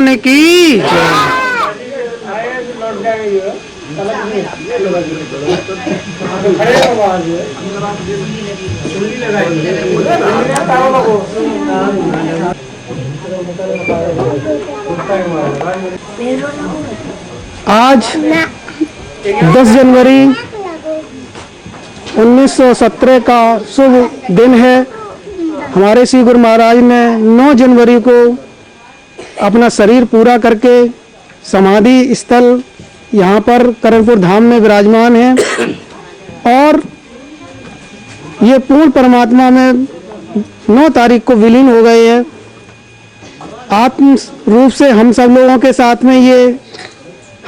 भगवान की जय। आज 10 जनवरी 1917 का शुभ दिन है। हमारे श्री गुरु महाराज ने 9 जनवरी को अपना शरीर पूरा करके समाधि स्थल यहाँ पर करणपुर धाम में विराजमान है और ये पूर्ण परमात्मा में 9 तारीख को विलीन हो गए हैं। आत्म रूप से हम सब लोगों के साथ में ये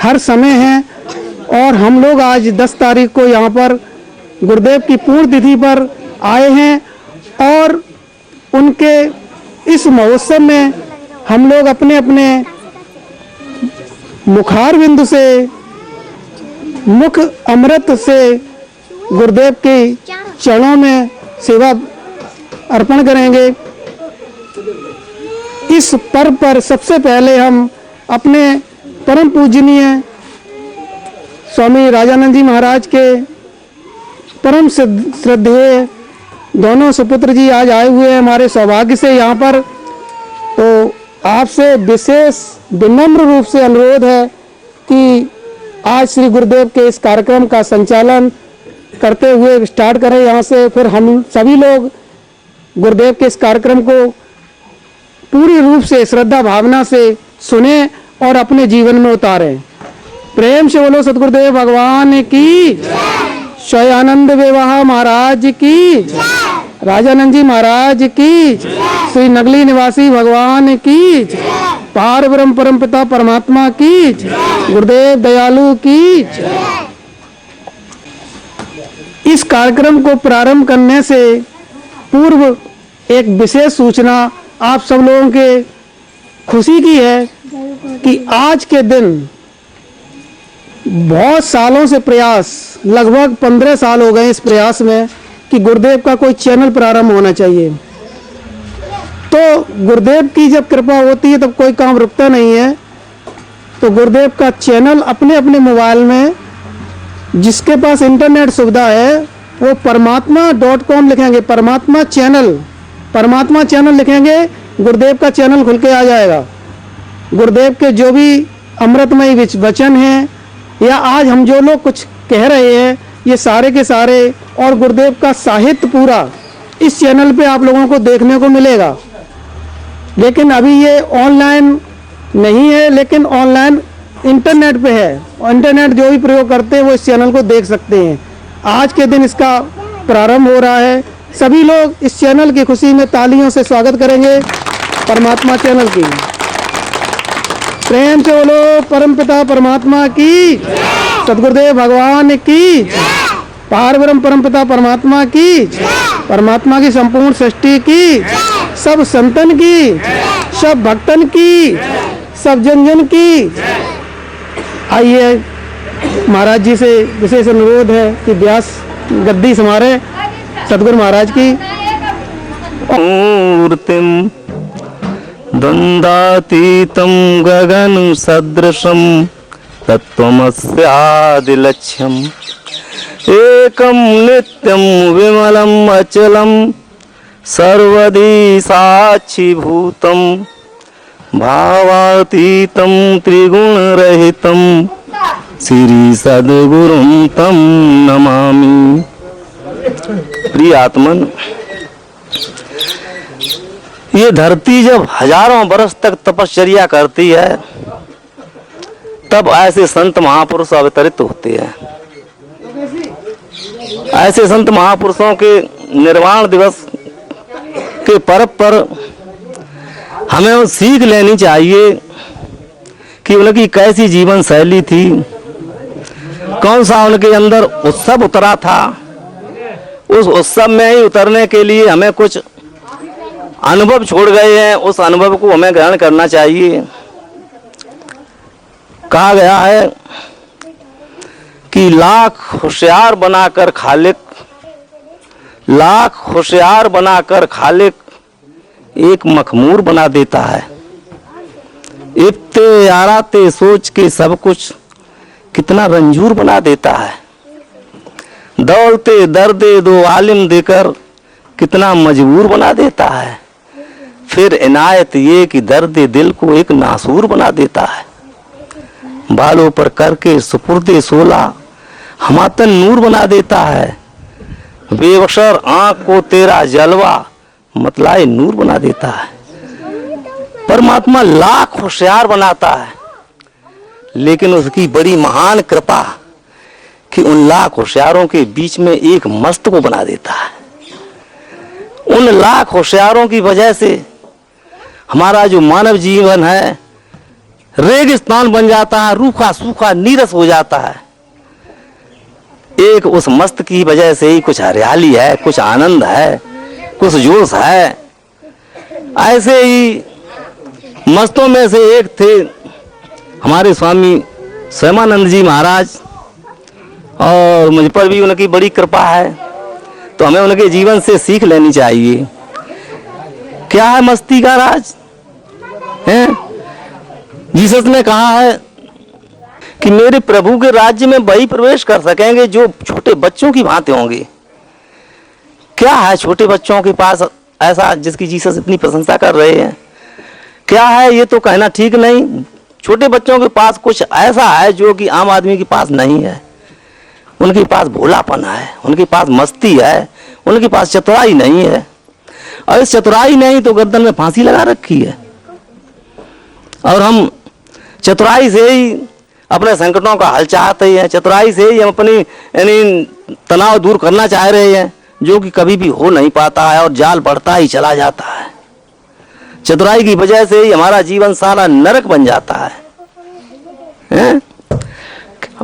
हर समय है और हम लोग आज 10 तारीख को यहाँ पर गुरुदेव की पूर्ण तिथि पर आए हैं और उनके इस महोत्सव में हम लोग अपने अपने मुखार बिंदु से मुख अमृत से गुरुदेव के चरणों में सेवा अर्पण करेंगे। इस पर्व पर सबसे पहले हम अपने परम पूजनीय स्वामी राजानंद जी महाराज के परम श्रद्धेय दोनों सुपुत्र जी आज आए हुए हैं हमारे सौभाग्य से यहाँ पर। तो आपसे विशेष विनम्र रूप से अनुरोध है कि आज श्री गुरुदेव के इस कार्यक्रम का संचालन करते हुए स्टार्ट करें यहाँ से, फिर हम सभी लोग गुरुदेव के इस कार्यक्रम को पूरी रूप से श्रद्धा भावना से सुने और अपने जीवन में उतारें। प्रेम से बोलो सतगुरुदेव भगवान की, स्वयं विवाह महाराज की, राजानंद जी महाराज की, श्री नगली निवासी भगवान की, पार ब्रह्म परम पिता परमात्मा की, गुरुदेव दयालु की। इस कार्यक्रम को प्रारंभ करने से पूर्व एक विशेष सूचना आप सब लोगों के खुशी की है कि आज के दिन बहुत सालों से प्रयास, लगभग 15 साल हो गए इस प्रयास में कि गुरुदेव का कोई चैनल प्रारंभ होना चाहिए। तो गुरुदेव की जब कृपा होती है तब कोई काम रुकता नहीं है। तो गुरुदेव का चैनल अपने अपने मोबाइल में, जिसके पास इंटरनेट सुविधा है वो परमात्मा.com लिखेंगे, परमात्मा चैनल लिखेंगे, गुरुदेव का चैनल खुल के आ जाएगा। गुरुदेव के जो भी अमृतमय वचन हैं या आज हम जो लोग कुछ कह रहे हैं ये सारे के सारे और गुरुदेव का साहित्य पूरा इस चैनल पे आप लोगों को देखने को मिलेगा। लेकिन अभी ये ऑनलाइन नहीं है, लेकिन ऑनलाइन इंटरनेट पे है और इंटरनेट जो भी प्रयोग करते हैं वो इस चैनल को देख सकते हैं। आज के दिन इसका प्रारंभ हो रहा है। सभी लोग इस चैनल की खुशी में तालियों से स्वागत करेंगे परमात्मा चैनल की। प्रेम से बोलो परमपिता परमात्मा की, सतगुरुदेव भगवान की, पार ब्रह्म परमपिता परमात्मा की, परमात्मा की संपूर्ण सृष्टि की, सब संतन की, सब भक्तन की, सब जन जन की। आइए महाराज जी से विशेष अनुरोध है कि व्यास गद्दी संभाले सतगुरु महाराज की। मूर्तिम द्वंद्वातीतं गगन सदृशं तत्त्वमस्यादिलक्ष्यम् एकं नित्यं विमलम् अचलं सर्वदी साक्षीभूतं भावातीतं त्रिगुणरहितं श्री सद्गुरुं तं नमामि। प्रिय आत्मन, ये धरती जब हजारों वर्ष तक तपश्चर्या करती है तब ऐसे संत महापुरुष अवतरित होते हैं। ऐसे संत महापुरुषों के निर्वाण दिवस के पर्व पर हमें वो सीख लेनी चाहिए कि उनकी कैसी जीवन शैली थी, कौन सा उनके अंदर उत्सव उतरा था। उस उत्सव में ही उतरने के लिए हमें कुछ अनुभव छोड़ गए हैं, उस अनुभव को हमें ग्रहण करना चाहिए। कहा गया है कि लाख होशियार बनाकर खालिक एक मखमूर बना देता है। इफ्तियाराते सोच के सब कुछ कितना रंजूर बना देता है। दौलते दर्दे दो आलिम देकर कितना मजबूर बना देता है। फिर इनायत ये कि दर्द दिल को एक नासूर बना देता है। बालों पर करके सुपुर्दे सोला हमातन नूर बना देता है। बेबशर आंख को तेरा जलवा मतलाए नूर बना देता है। परमात्मा लाख होशियार बनाता है, लेकिन उसकी बड़ी महान कृपा कि उन लाख होशियारों के बीच में एक मस्त को बना देता है। उन लाख होशियारों की वजह से हमारा जो मानव जीवन है रेगिस्तान बन जाता है, रूखा सूखा नीरस हो जाता है। एक उस मस्त की वजह से ही कुछ हरियाली है, कुछ आनंद है, कुछ जोश है। ऐसे ही मस्तों में से एक थे हमारे स्वामी स्वयमानंद जी महाराज, और मुझ पर भी उनकी बड़ी कृपा है, तो हमें उनके जीवन से सीख लेनी चाहिए। क्या है मस्ती का राज है? जीसस ने कहा है कि मेरे प्रभु के राज्य में वही प्रवेश कर सकेंगे जो छोटे बच्चों की भांति होंगे। क्या है छोटे बच्चों के पास ऐसा जिसकी जीसस इतनी प्रशंसा कर रहे हैं? क्या है ये तो कहना ठीक नहीं। छोटे बच्चों के पास कुछ ऐसा है जो कि आम आदमी के पास नहीं है। उनके पास भोलापन है, उनके पास मस्ती है, उनके पास चतुराई नहीं है। और इस चतुराई नहीं तो गर्दन में फांसी लगा रखी है। और हम चतुराई से ही अपने संकटों का हल चाहते हैं, चतुराई से ही हम अपनी यानी तनाव दूर करना चाह रहे हैं, जो कि कभी भी हो नहीं पाता है और जाल बढ़ता ही चला जाता है। चतुराई की वजह से ही हमारा जीवन सारा नरक बन जाता है।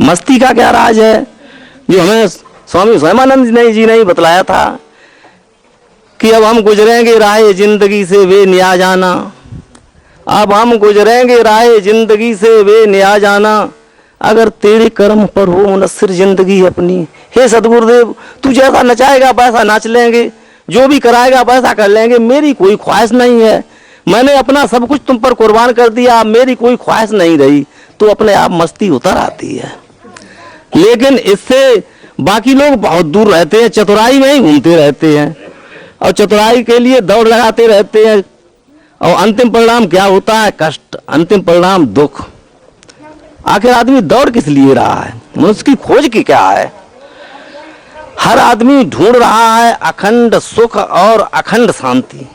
मस्ती का क्या राज है जो हमें स्वामी स्वयमानंद जी ने ही बतलाया था कि अब हम गुजरेंगे राह जिंदगी से वे निया जाना। अब हम गुजरेंगे राह जिंदगी से वे निया जाना, अगर तेरे कर्म पर हो मुनस्सिर जिंदगी अपनी। हे सदगुरुदेव, तू जैसा नचाएगा वैसा नाच लेंगे, जो भी कराएगा वैसा कर लेंगे। मेरी कोई ख्वाहिश नहीं है, मैंने अपना सब कुछ तुम पर कुर्बान कर दिया, मेरी कोई ख्वाहिश नहीं रही। तो अपने आप मस्ती उतर आती है। लेकिन इससे बाकी लोग बहुत दूर रहते हैं, चतुराई में ही घूमते रहते हैं और चतुराई के लिए दौड़ लगाते रहते हैं। और अंतिम परिणाम क्या होता है? कष्ट, अंतिम परिणाम दुख। आखिर आदमी दौड़ किस लिए रहा है? मनुष्य की खोज की क्या है? हर आदमी ढूंढ रहा है अखंड सुख और अखंड शांति।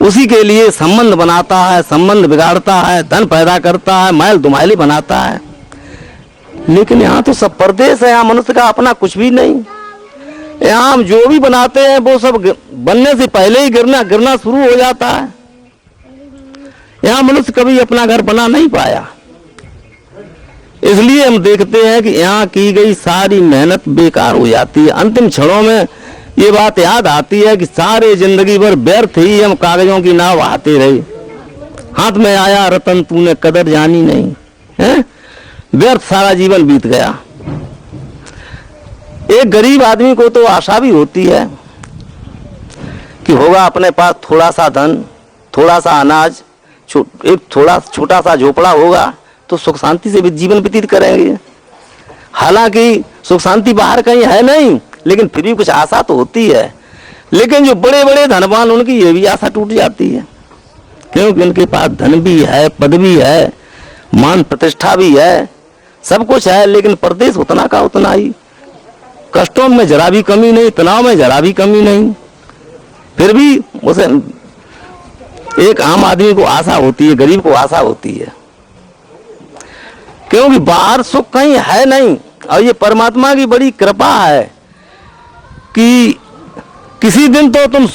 उसी के लिए संबंध बनाता है, संबंध बिगाड़ता है, धन पैदा करता है, मैल दुमाइली बनाता है। लेकिन यहाँ तो सब परदेश है, यहाँ मनुष्य का अपना कुछ भी नहीं। यहाँ हम जो भी बनाते हैं वो सब बनने से पहले ही गिरना शुरू हो जाता है। यहाँ मनुष्य कभी अपना घर बना नहीं पाया। इसलिए हम देखते हैं कि यहाँ की गई सारी मेहनत बेकार हो जाती है। अंतिम क्षणों में ये बात याद आती है कि सारे जिंदगी भर व्यर्थ ही हम कागजों की नाव बहाते रहे। हाथ में आया रतन तूने कदर जानी नहीं है, व्यर्थ सारा जीवन बीत गया। एक गरीब आदमी को तो आशा भी होती है कि होगा अपने पास थोड़ा सा धन, थोड़ा सा अनाज, एक थोड़ा छोटा सा झोपड़ा होगा तो सुख शांति से भी जीवन व्यतीत करेंगे। हालांकि सुख शांति बाहर कहीं है नहीं, लेकिन फिर भी कुछ आशा तो होती है। लेकिन जो बड़े बड़े धनवान उनकी ये भी आशा टूट जाती है, क्योंकि उनके पास धन भी है, पद भी है, मान प्रतिष्ठा भी है, सब कुछ है, लेकिन परदेश उतना का उतना ही। कष्टों में जरा भी कमी नहीं, तनाव में जरा भी कमी नहीं। फिर भी उसे एक आम आदमी को आशा होती है, गरीब को आशा होती है, क्योंकि बाहर सुख कहीं है नहीं। और ये परमात्मा की बड़ी कृपा है कि किसी दिन तो तुम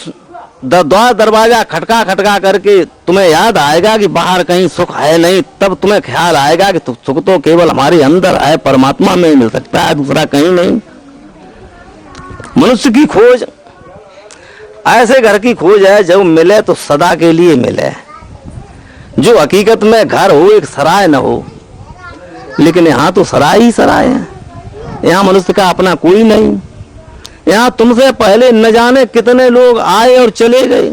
द्वार दरवाजा खटका खटका करके तुम्हें याद आएगा कि बाहर कहीं सुख है नहीं। तब तुम्हें ख्याल आएगा कि सुख तो केवल हमारे अंदर है, परमात्मा में मिल सकता है, दूसरा कहीं नहीं। मनुष्य की खोज ऐसे घर की खोज है जब मिले तो सदा के लिए मिले, जो हकीकत में घर हो, एक सराय न हो। लेकिन यहाँ तो सराय ही सराय है। यहाँ मनुष्य का अपना कोई नहीं। यहाँ तुमसे पहले न जाने कितने लोग आए और चले गए।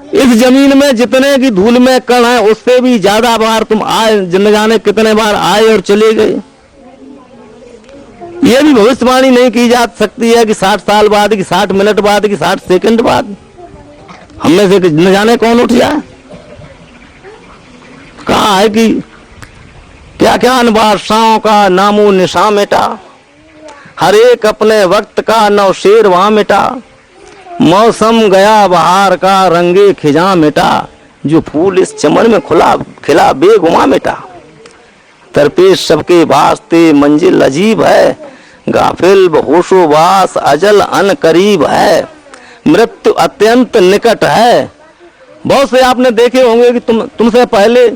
इस जमीन में जितने की धूल में कण है उससे भी ज्यादा बार तुम आए, न जाने कितने बार आए और चले गए। यह भी भविष्यवाणी नहीं की जा सकती है कि 60 साल बाद, कि 60 मिनट बाद, कि 60 सेकंड बाद हम में से न जाने कौन उठ जाए। कहा है कि क्या क्या इन बादशाहों का नामो निशा मिटा, हर एक अपने वक्त का नौशेर वहां मिटा। मौसम गया बहार का रंगे खिजा मिटा, जो फूल इस चमन में खुला खिला बेगुमा मिटा। तरपेश सबके वास्ते मंजिल अजीब है, गाफिल होशोबास अजल अन करीब है। मृत्यु अत्यंत निकट है। बहुत से आपने देखे होंगे कि तुमसे पहले,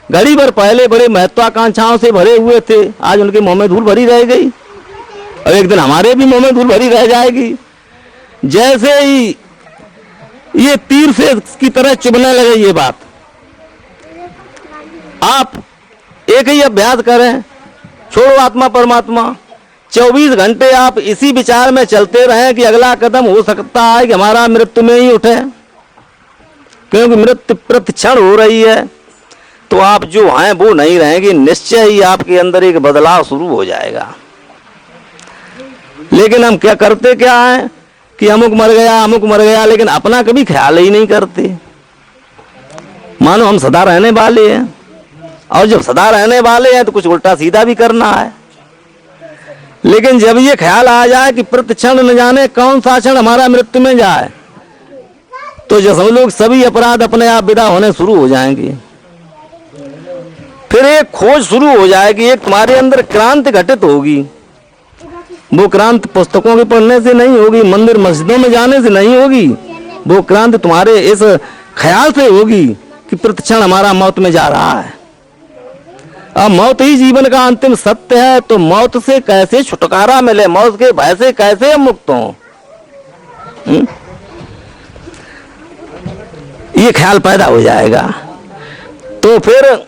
घड़ी भर पहले बड़े महत्वाकांक्षाओं से भरे हुए थे, आज उनके मुंह में धूल भरी रह गई और एक दिन हमारे भी मुंह में धूल भरी रह जाएगी। जैसे ही ये तीर से की तरह चुभने लगे ये बात। आप एक ही अभ्यास करें, छोड़ो आत्मा परमात्मा, 24 घंटे आप इसी विचार में चलते रहें कि अगला कदम हो सकता है कि हमारा मृत्यु में ही उठे, क्योंकि मृत्यु प्रतिक्षण हो रही है। तो आप जो हैं वो नहीं रहेंगे, निश्चय ही आपके अंदर एक बदलाव शुरू हो जाएगा। लेकिन हम क्या करते क्या है कि अमुक मर गया, अमुक मर गया, लेकिन अपना कभी ख्याल ही नहीं करते। मानो हम सदा रहने वाले हैं, और जब सदा रहने वाले हैं तो कुछ उल्टा सीधा भी करना है। लेकिन जब ये ख्याल आ जाए कि प्रतिक्षण न जाने कौन सा क्षण हमारा मृत्यु में जाए, तो जब हम लोग सभी अपराध अपने आप विदा होने शुरू हो जाएंगे। फिर एक खोज शुरू हो जाएगी, एक तुम्हारे अंदर क्रांति घटित होगी। वो क्रांति पुस्तकों के पढ़ने से नहीं होगी, मंदिर मस्जिदों में जाने से नहीं होगी, वो क्रांति तुम्हारे इस ख्याल से होगी कि प्रतिक्षण हमारा मौत में जा रहा है। अब मौत ही जीवन का अंतिम सत्य है, तो मौत से कैसे छुटकारा मिले, मौत के भय से कैसे हम मुक्त हों, ये ख्याल पैदा हो जाएगा। तो फिर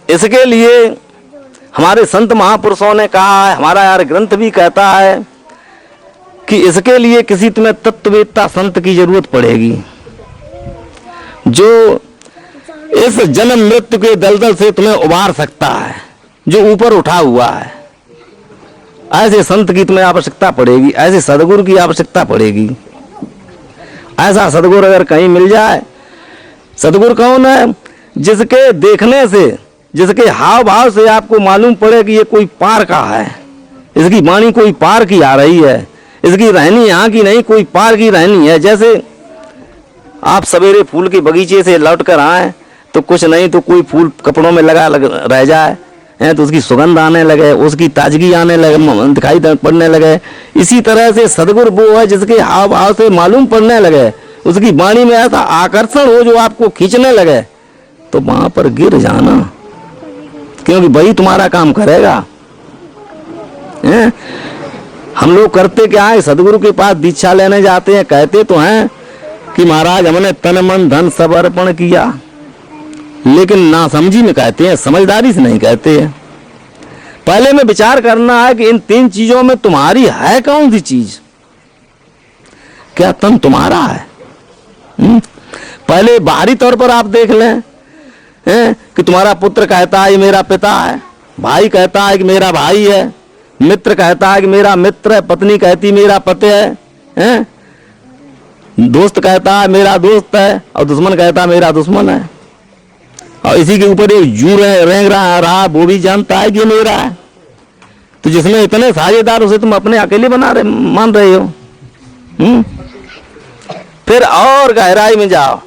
इसके लिए हमारे संत महापुरुषों ने कहा है, हमारा यार ग्रंथ भी कहता है कि इसके लिए किसी तुम्हें तत्ववेत्ता संत की जरूरत पड़ेगी, जो इस जन्म मृत्यु के दलदल से तुम्हें उबार सकता है, जो ऊपर उठा हुआ है। ऐसे संत की तुम्हें आवश्यकता पड़ेगी, ऐसे सदगुरु की आवश्यकता पड़ेगी। ऐसा सदगुरु अगर कहीं मिल जाए, सदगुरु कौन है? जिसके देखने से, जिसके हाव भाव से आपको मालूम पड़े कि ये कोई पार का है, इसकी वाणी कोई पार की आ रही है, इसकी रहनी यहाँ की नहीं कोई पार की रहनी है। जैसे आप सवेरे फूल के बगीचे से लौट कर आए तो कुछ नहीं तो कोई फूल कपड़ों में लगा रह जाए है तो उसकी सुगंध आने लगे, उसकी ताजगी आने लगे, दिखाई पड़ने लगे। इसी तरह से सदगुरु वो है जिसके हाव भाव से मालूम पड़ने लगे, उसकी वाणी में ऐसा आकर्षण हो जो आपको खींचने लगे, तो वहां पर गिर जाना, क्योंकि वही तुम्हारा काम करेगा। हम लोग करते क्या है, सदगुरु के पास दीक्षा लेने जाते हैं, कहते तो हैं कि महाराज हमने तन मन धन सब अर्पण किया, लेकिन ना समझी में कहते हैं, समझदारी से नहीं कहते हैं। पहले में विचार करना है कि इन 3 चीजों में तुम्हारी है कौन सी चीज? क्या तन तुम्हारा है? पहले बाहरी तौर पर आप देख लें कि तुम्हारा पुत्र कहता है ये मेरा पिता है, भाई कहता है कि मेरा भाई है, मित्र कहता है कि मेरा मित्र है, पत्नी कहती मेरा पति है, दोस्त कहता है मेरा दोस्त है, और दुश्मन कहता है मेरा दुश्मन है। और इसी के ऊपर एक जू रेंग रहा वो भी जानता है कि मेरा है। तो जिसमें इतने साझेदार उसे तुम अपने अकेले मान रहे हो। फिर और गहराई में जाओ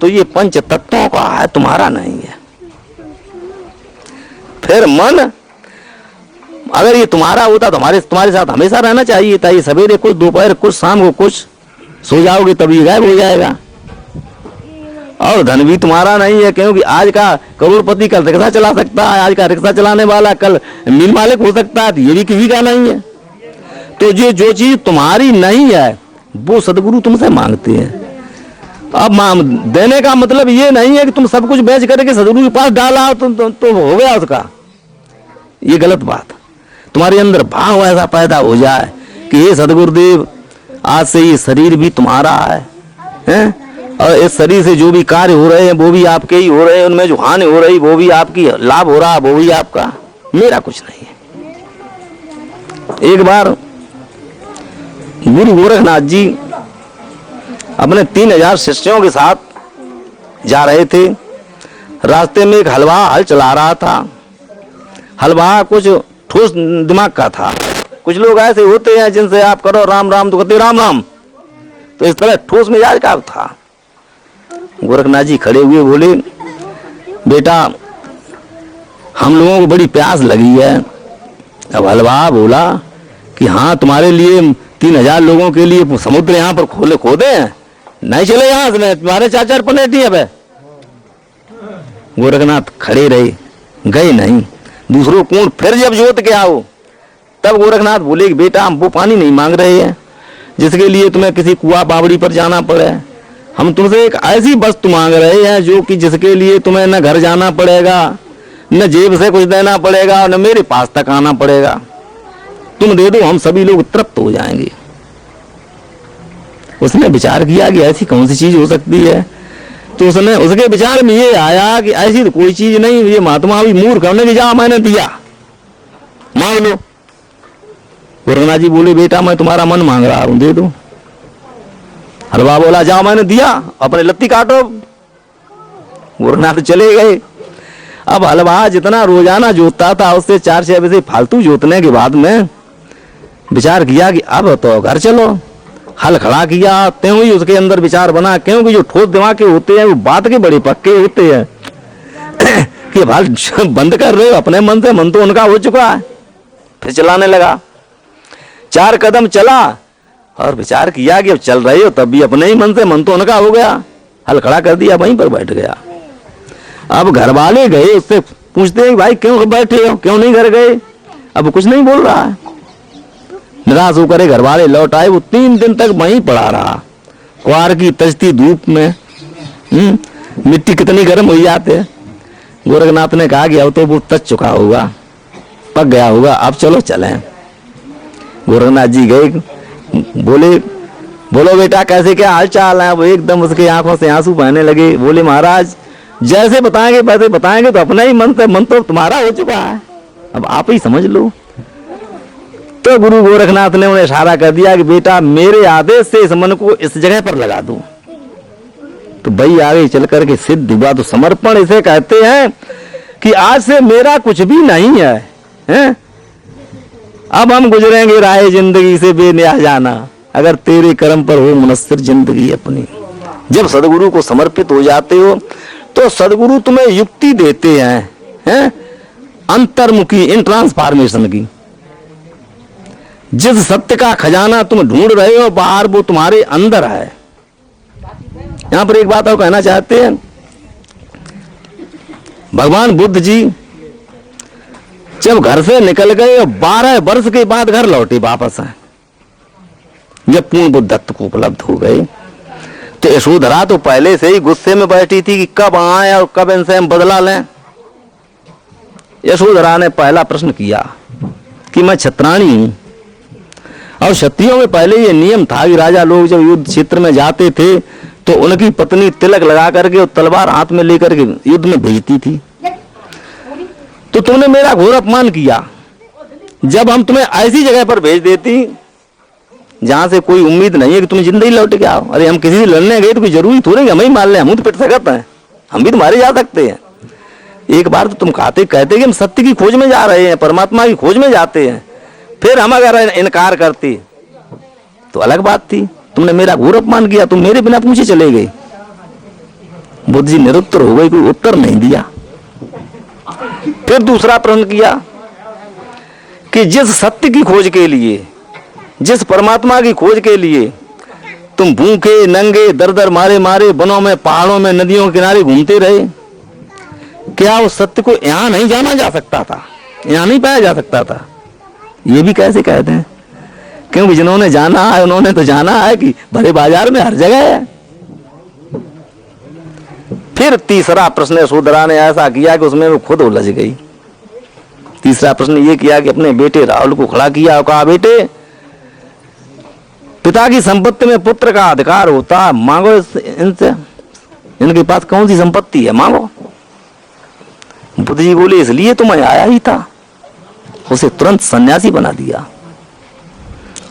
तो ये पंच तत्वों का है, तुम्हारा नहीं है। फिर मन अगर ये तुम्हारा होता तो तुम्हारे साथ हमेशा रहना चाहिए था। ये सवेरे कुछ, दोपहर कुछ, शाम को कुछ, सो जाओगे तभी गायब हो जाएगा। और धन भी तुम्हारा नहीं है, क्योंकि आज का करोड़पति कल रिक्शा चला सकता है, आज का रिक्शा चलाने वाला कल मिल मालिक हो सकता है, ये भी किसी का नहीं है। तो जो चीज तुम्हारी नहीं है वो सदगुरु तुमसे मांगते हैं। अब देने का मतलब ये नहीं है कि तुम सब कुछ बेच करके सदगुरु के पास डाला तो हो गया उसका, ये गलत बात। तुम्हारे अंदर भाव ऐसा पैदा हो जाए कि हे सदगुरुदेव, आज से ये शरीर भी तुम्हारा है, और इस शरीर से जो भी कार्य हो रहे हैं वो भी आपके ही हो रहे हैं, उनमें जो हानि हो रही वो भी आपकी, लाभ हो रहा वो भी आपका, मेरा कुछ नहीं है। एक बार गुरु गोरखनाथ जी अपने 3000 शिष्यों के साथ जा रहे थे। रास्ते में एक हलवा हल चला रहा था। हलवा कुछ ठोस दिमाग का था। कुछ लोग ऐसे होते हैं जिनसे आप करो राम राम तो कहते राम राम, तो इस तरह ठोस मिजाज का था। गोरखनाथ जी खड़े हुए बोले, बेटा हम लोगों को बड़ी प्यास लगी है। अब हलवा बोला कि हाँ, तुम्हारे लिए 3000 लोगों के लिए समुद्र यहाँ पर खोदे हैं, नहीं चले यहाँ से, तुम्हारे 4-4 पनेटी है। गोरखनाथ खड़े रहे, गए नहीं। दूसरों कुएं फिर जब जोत के आओ, तब गोरखनाथ बोले कि बेटा हम वो पानी नहीं मांग रहे हैं जिसके लिए तुम्हें किसी कुआ बावड़ी पर जाना पड़े। हम तुमसे एक ऐसी वस्तु मांग रहे हैं जो कि जिसके लिए तुम्हें न घर जाना पड़ेगा, न जेब से कुछ देना पड़ेगा, और न मेरे पास तक आना पड़ेगा। तुम दे दो, हम सभी लोग तृप्त हो जाएंगे। उसने विचार किया कि ऐसी कौन सी चीज हो सकती है, तो उसके विचार में ये आया कि ऐसी तो कोई चीज नहीं, ये महात्मा भी मूर्ख हमने जा मैंने दिया, मांग लो। गोरखनाथ जी बोले, बेटा मैं तुम्हारा मन मांग रहा हूं, दे दो। हलवा बोला, जाओ मैंने दिया, अपने लत्ती काटो। गोरखनाथ चले गए। अब हलवा जितना रोजाना जोतता था उससे 4-6 बजे फालतू जोतने के बाद में विचार किया कि अब तो घर चलो। हल खड़ा किया, त्यों ही उसके अंदर विचार बना, क्योंकि जो ठोस दिमाग के होते हैं वो बात के बड़े पक्के होते हैं कि हल बंद कर रहे हो अपने मन से, मन तो उनका हो चुका है। फिर चलाने लगा। 4 कदम चला और विचार किया कि अब चल रहे हो तब भी अपने ही मन से, मन तो उनका हो गया। हल खड़ा कर दिया, वहीं पर बैठ गया। अब घर वाले गए, उससे पूछते हैं भाई क्यों बैठे हो, क्यों नहीं घर गए? अब कुछ नहीं बोल रहा है। निराश होकर घर वाले लौट आए। वो 3 दिन तक वहीं पड़ा रहा, क्वार की तजती धूप में। मिट्टी कितनी गर्म हो जाते। गोरखनाथ ने कहा कि अब तो वो तज चुका होगा, पक गया होगा, अब चलो चलें। गोरखनाथ जी गए, बोले, बोलो बेटा कैसे क्या हाल चाल है? वो एकदम उसके आंखों से आंसू बहने लगे। बोले महाराज जैसे बताएंगे वैसे बताएंगे, तो अपना ही मन तो तुम्हारा हो चुका है, अब आप ही समझ लो। तो गुरु गोरखनाथ ने उन्हें इशारा कर दिया कि बेटा मेरे आदेश से इस मन को इस जगह पर लगा दो। तो भाई आगे चल करके सिद्ध हुआ। तो समर्पण इसे कहते हैं कि आज से मेरा कुछ भी नहीं है, हैं? अब हम गुजरेंगे राह जिंदगी से बेनियाज जाना, अगर तेरे कर्म पर हो मुनस्सिर जिंदगी अपनी। जब सदगुरु को समर्पित हो जाते हो तो सदगुरु तुम्हें युक्ति देते हैं, अंतर्मुखी इन ट्रांसफॉर्मेशन की। जिस सत्य का खजाना तुम ढूंढ रहे हो बाहर, वो तुम्हारे अंदर है। यहां पर एक बात और कहना चाहते हैं। भगवान बुद्ध जी जब घर से निकल गए और 12 वर्ष के बाद घर लौटे वापस आए, जब पूर्ण बुद्धत्व को उपलब्ध हो गए, तो यशोधरा तो पहले से ही गुस्से में बैठी थी कि कब आए और कब इनसे हम बदला लें। यशोधरा ने पहला प्रश्न किया कि मैं क्षत्राणी हूं, और क्षत्रियों में पहले ये नियम था कि राजा लोग जब युद्ध क्षेत्र में जाते थे तो उनकी पत्नी तिलक लगा करके और तलवार हाथ में लेकर के युद्ध में भेजती थी। तो तुमने मेरा घोर अपमान किया जब हम तुम्हें ऐसी जगह पर भेज देती जहां से कोई उम्मीद नहीं है कि तुम जिंदगी लौट के आओ। अरे हम किसी से लड़ने गए तो कोई जरूरी थोड़ी कि हम ही मार लें, हम तो पिट सकते हैं, हम भी तो मारे जा सकते हैं। एक बार तो तुम कहते कि हम सत्य की खोज में जा रहे हैं, परमात्मा की खोज में जाते हैं, फिर हम अगर इनकार करते तो अलग बात थी। तुमने मेरा घोर अपमान किया, तुम मेरे बिना पूछे चले गए। बुद्ध जी निरुत्तर हो गए, कोई उत्तर नहीं दिया। फिर दूसरा प्रश्न किया कि जिस सत्य की खोज के लिए, जिस परमात्मा की खोज के लिए तुम भूखे नंगे दर दर मारे मारे वनों में पहाड़ों में नदियों के किनारे घूमते रहे, क्या उस सत्य को यहां नहीं जाना जा सकता था, यहां नहीं पाया जा सकता था? ये भी कैसे कहते हैं? क्योंकि जिन्होंने जाना है उन्होंने तो जाना है कि बड़े बाजार में हर जगह है। फिर तीसरा प्रश्न यशोधरा ने ऐसा किया कि उसमें वो खुद उलझ गई। तीसरा प्रश्न ये किया कि अपने बेटे राहुल को खड़ा किया और कहा, बेटे पिता की संपत्ति में पुत्र का अधिकार होता है, मांगो इनसे, इनके पास कौन सी संपत्ति है, मांगो। बुद्ध जी बोले इसलिए तो मैं आया ही था। उसे तुरंत सन्यासी बना दिया।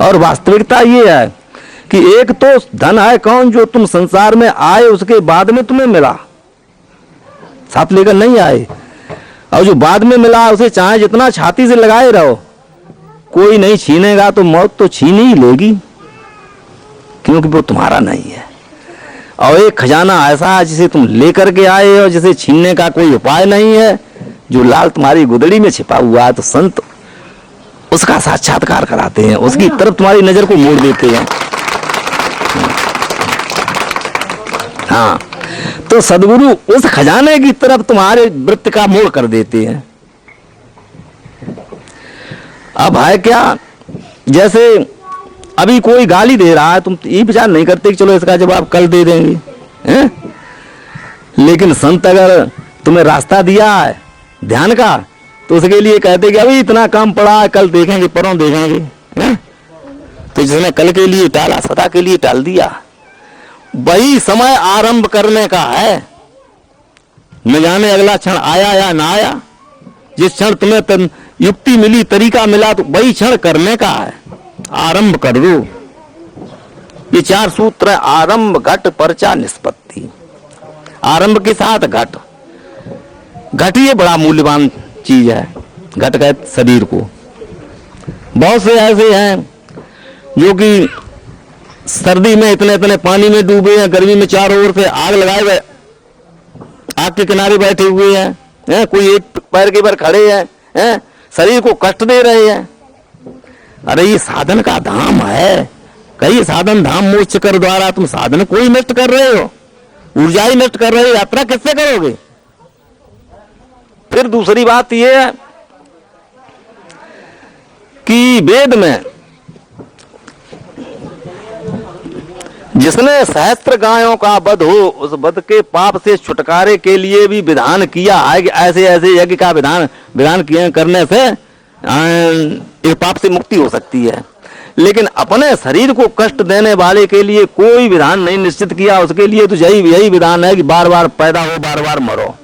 और वास्तविकता ये है कि एक तो धन है कौन जो तुम संसार में आए उसके बाद में तुम्हें मिला, साथ लेकर नहीं आए, और जो बाद में मिला उसे चाहे जितना छाती से लगाए रहो कोई नहीं छीनेगा, तो मौत तो छीन ही लेगी, क्योंकि वो तुम्हारा नहीं है। और एक खजाना ऐसा है जिसे तुम लेकर के आए हो, जिसे छीनने का कोई उपाय नहीं है, जो लाल तुम्हारी गुदड़ी में छिपा हुआ है, तो संत उसका साक्षात्कार कराते हैं, उसकी तरफ तुम्हारी नजर को मोड़ देते हैं। हाँ, तो सदगुरु उस खजाने की तरफ तुम्हारे वृत्ति का मोड़ कर देते हैं। अब है क्या, जैसे अभी कोई गाली दे रहा है, तुम ये विचार नहीं करते कि चलो इसका जवाब कल दे देंगे, हैं? लेकिन संत अगर तुम्हें रास्ता दिया है ध्यान का, तो उसके लिए कहते कि अभी इतना काम पड़ा है, कल देखेंगे, परसों देखेंगे, हैं? तो जिसने कल के लिए टाला सदा के लिए टाल दिया। वही समय आरंभ करने का है, न जाने अगला क्षण आया या ना आया। जिस क्षण तुम्हें युक्ति मिली, तरीका मिला, तो वही क्षण करने का है, आरंभ कर दो। ये 4 सूत्र है, आरंभ, घट, पर्चा, निष्पत्ति। आरंभ के साथ घट, घट ये बड़ा मूल्यवान चीज है। घट गए शरीर को। बहुत से ऐसे हैं जो कि सर्दी में इतने इतने पानी में डूबे हैं, गर्मी में चारों ओर से आग लगाए हुए, आग के किनारे बैठे हुए हैं, कोई एक पैर के पर खड़े हैं, शरीर को कष्ट दे रहे हैं। अरे ये साधन का धाम है, कई साधन धाम मोक्ष कर द्वारा तुम साधन कोई नष्ट कर रहे हो, ऊर्जा ही नष्ट कर रहे हो, यात्रा किससे करोगे। फिर दूसरी बात यह है कि वेद में जिसने सहस्त्र गायों का वध हो, उस वध के पाप से छुटकारे के लिए भी विधान किया है कि ऐसे ऐसे यज्ञ का विधान किए करने से इस पाप से मुक्ति हो सकती है। लेकिन अपने शरीर को कष्ट देने वाले के लिए कोई विधान नहीं निश्चित किया। उसके लिए तो यही विधान है कि बार बार पैदा हो, बार बार मरो।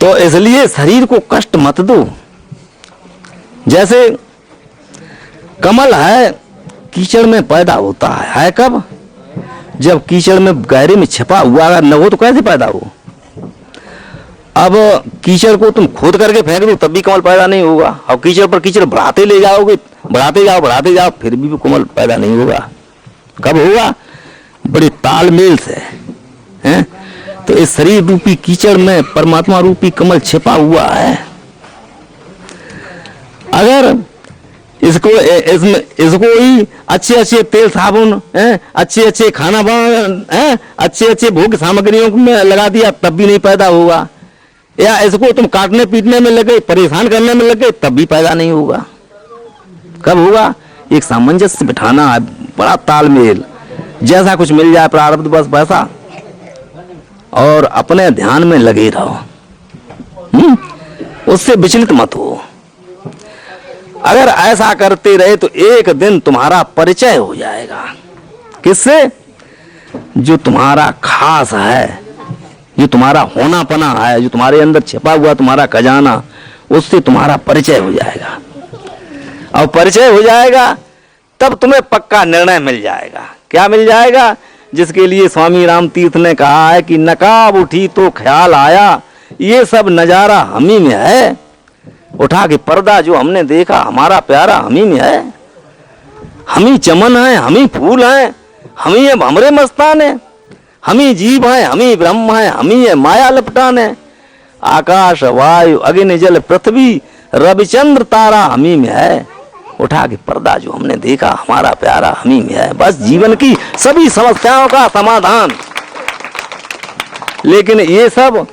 तो इसलिए शरीर को कष्ट मत दो। जैसे कमल है कीचड़ में पैदा होता है कब, जब कीचड़ में गहरे में छिपा हुआ अगर न हो तो कैसे पैदा हो। अब कीचड़ को तुम खोद करके फेंक दो तब भी कमल पैदा नहीं होगा, और कीचड़ पर कीचड़ बढ़ाते ले जाओगे, बढ़ाते जाओ फिर भी कमल पैदा नहीं होगा। कब होगा, बड़े तालमेल से, हैं? तो इस शरीर रूपी कीचड़ में परमात्मा रूपी कमल छिपा हुआ है। अगर इसको ही अच्छे तेल साबुन, अच्छे खाना बना, अच्छे भोग सामग्रियों में लगा दिया तब भी नहीं पैदा होगा, या इसको तुम काटने पीटने में लगे, परेशान करने में लगे, तब भी पैदा नहीं होगा। कब होगा, एक सामंजस्य बिठाना है, बड़ा तालमेल, जैसा कुछ मिल जाए प्रारब्ध बस वैसा, और अपने ध्यान में लगे रहो, उससे विचलित मत हो। अगर ऐसा करते रहे तो एक दिन तुम्हारा परिचय हो जाएगा। किससे, जो तुम्हारा खास है, जो तुम्हारा होनापना है, जो तुम्हारे अंदर छिपा हुआ तुम्हारा खजाना, उससे तुम्हारा परिचय हो जाएगा। और परिचय हो जाएगा तब तुम्हें पक्का निर्णय मिल जाएगा। क्या मिल जाएगा, जिसके लिए स्वामी राम तीर्थ ने कहा है कि नकाब उठी तो ख्याल आया, ये सब नजारा हमी में है। उठा के पर्दा जो हमने देखा हमारा प्यारा हमी में है। हमी चमन है, हमी फूल है, हमी है भमरे मस्तान है, हमी जीव है, हमी ब्रह्म है, हमी है माया लपटान है। आकाश वायु अग्नि जल पृथ्वी रविचंद्र तारा हमी में है। उठा के पर्दा जो हमने देखा हमारा प्यारा हमी में है। बस जीवन की सभी समस्याओं का समाधान। लेकिन ये सब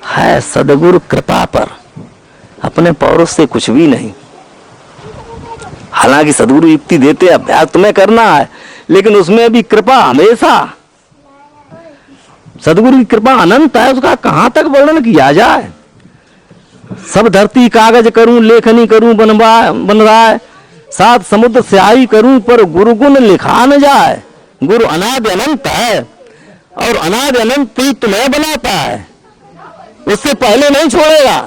है सदगुरु कृपा पर, अपने पौरुष से कुछ भी नहीं। हालांकि सदगुरु युक्ति देते, अभ्यास तुम्हें करना है, लेकिन उसमें भी कृपा हमेशा। सदगुरु की कृपा अनंत है, उसका कहां तक वर्णन किया जाए। सब धरती कागज करूं, लेखनी करूं बन रहा है, सात समुद्र स्याही करूं पर गुरु गुण लिखा न जाए। गुरु अनादि अनंत है और अनादि अनंत ही तुम्हें बनाता है, उससे पहले नहीं छोड़ेगा।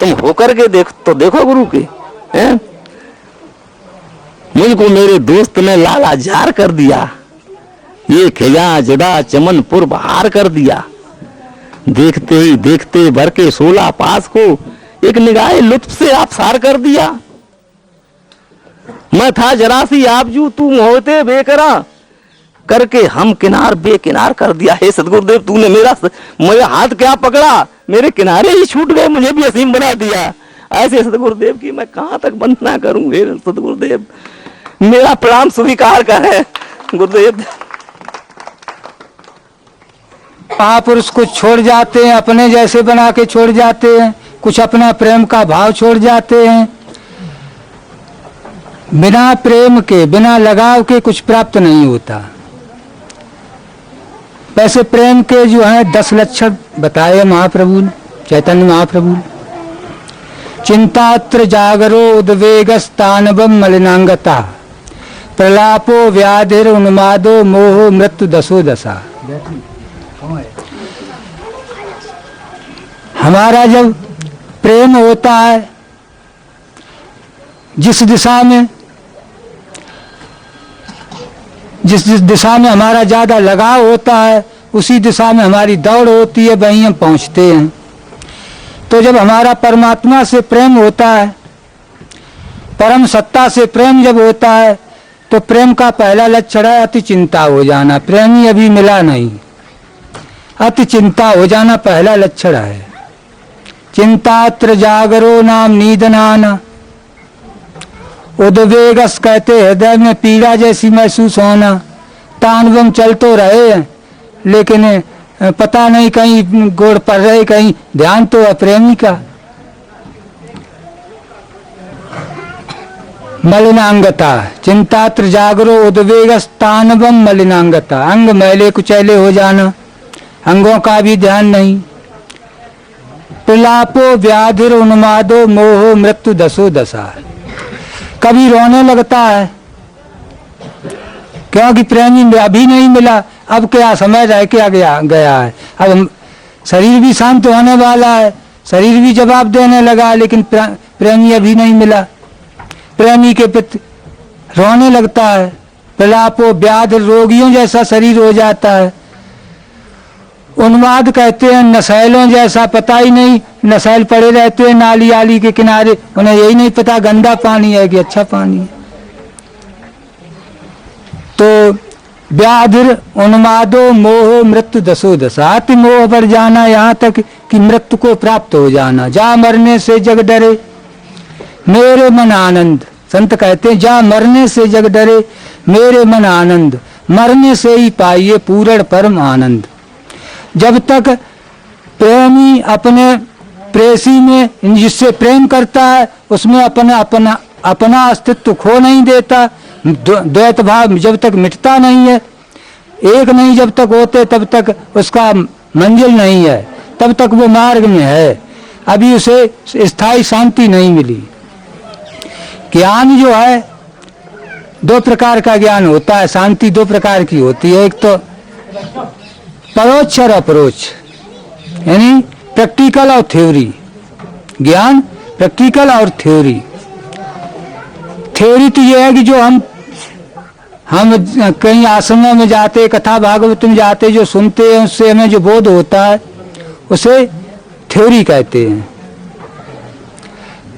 तुम होकर के देखो गुरु के हैं। मुझको मेरे दोस्त ने लाला जार कर दिया, ये खिजा जुदा चमनपुर बहार कर दिया। देखते ही देखते भर के 16 पास को एक निगाह लुत्फ से आप सार कर दिया। मैं था जरा सी आप जू तुम होते बेकरा, करके हम किनार बेकिनार कर दिया। हे सदगुरुदेव, तूने मेरा हाथ क्या पकड़ा, मेरे किनारे ही छूट गए, मुझे भी असीम बना दिया। ऐसे सदगुरुदेव की मैं कहां तक वंदना करूं। हे सदगुरुदेव, मेरा प्रणाम स्वीकार करें गुरुदेव। महापुरुष कुछ छोड़ जाते हैं, अपने जैसे बना के छोड़ जाते हैं, कुछ अपना प्रेम का भाव छोड़ जाते हैं। बिना प्रेम के, बिना लगाव के कुछ प्राप्त नहीं होता। वैसे प्रेम के जो है 10 लक्षण बताए महाप्रभु ने, चैतन्य महाप्रभु ने। चिंतात्र जागरो उद्वेगस्तानवम मलिनांगता, प्रलापो व्याधिर उन्मादो मोहो मृत्यु दशो दशा। हमारा जब प्रेम होता है, जिस दिशा में हमारा ज्यादा लगाव होता है, उसी दिशा में हमारी दौड़ होती है, वहीं हम पहुंचते हैं। तो जब हमारा परमात्मा से प्रेम होता है, परम सत्ता से प्रेम जब होता है, तो प्रेम का पहला लक्षण है अति चिंता हो जाना। प्रेमी अभी मिला नहीं, अति चिंता हो जाना पहला लक्षण है। चिंतात्र जागरो नाम नीदनाना, उद्वेगस कहते हृदय में पीड़ा जैसी महसूस होना। तांडवम चल तो रहे हैं, लेकिन पता नहीं कहीं गोड़ पड़ रहे, कहीं ध्यान तो है प्रेमी का। मलिनांगता, चिंतात्र जागरो उद्वेगस तांडवम मलिनांगता, अंग मैले कुचैले हो जाना, अंगों का भी ध्यान नहीं। प्रलापो व्याधिर उन्मादो मोहो मृत्यु दशो दशा, कभी रोने लगता है क्योंकि प्रेमी अभी नहीं मिला। अब क्या समय रह के गया है, अब शरीर भी शांत होने वाला है, शरीर भी जवाब देने लगा, लेकिन प्रेमी अभी नहीं मिला। प्रेमी के प्रति रोने लगता है। प्रलापो व्याधि, रोगियों जैसा शरीर हो जाता है। उन्माद कहते हैं नशैलों जैसा, पता ही नहीं, नशैल पड़े रहते हैं नाली आली के किनारे, उन्हें यही नहीं पता गंदा पानी है कि अच्छा पानी है। तो व्याधिर उन्मादो मोह मृत्यु दशो दशा, अति मोह बढ़ जाना यहाँ तक कि मृत्यु को प्राप्त हो जाना। जा मरने से जग डरे मेरे मन आनंद, संत कहते हैं जा मरने से जग डरे मेरे मन आनंद, मरने से ही पाइए पूर्ण परम आनंद। जब तक प्रेमी अपने प्रेसी में, जिससे प्रेम करता है, उसमें अपना अस्तित्व खो नहीं देता। द्वैत भाव जब तक मिटता नहीं है, एक नहीं जब तक होते, तब तक उसका मंजिल नहीं है, तब तक वो मार्ग में है। अभी उसे स्थायी शांति नहीं मिली। ज्ञान जो है 2 प्रकार का ज्ञान होता है, शांति 2 प्रकार की होती है। एक तो परोक्ष और अपरोक्ष, यानी प्रैक्टिकल और थ्योरी। ज्ञान प्रैक्टिकल और थ्योरी। थ्योरी तो ये है कि जो हम कहीं आश्रमों में जाते, कथा भागवत में जाते, जो सुनते हैं उससे हमें जो बोध होता है, उसे थ्योरी कहते हैं।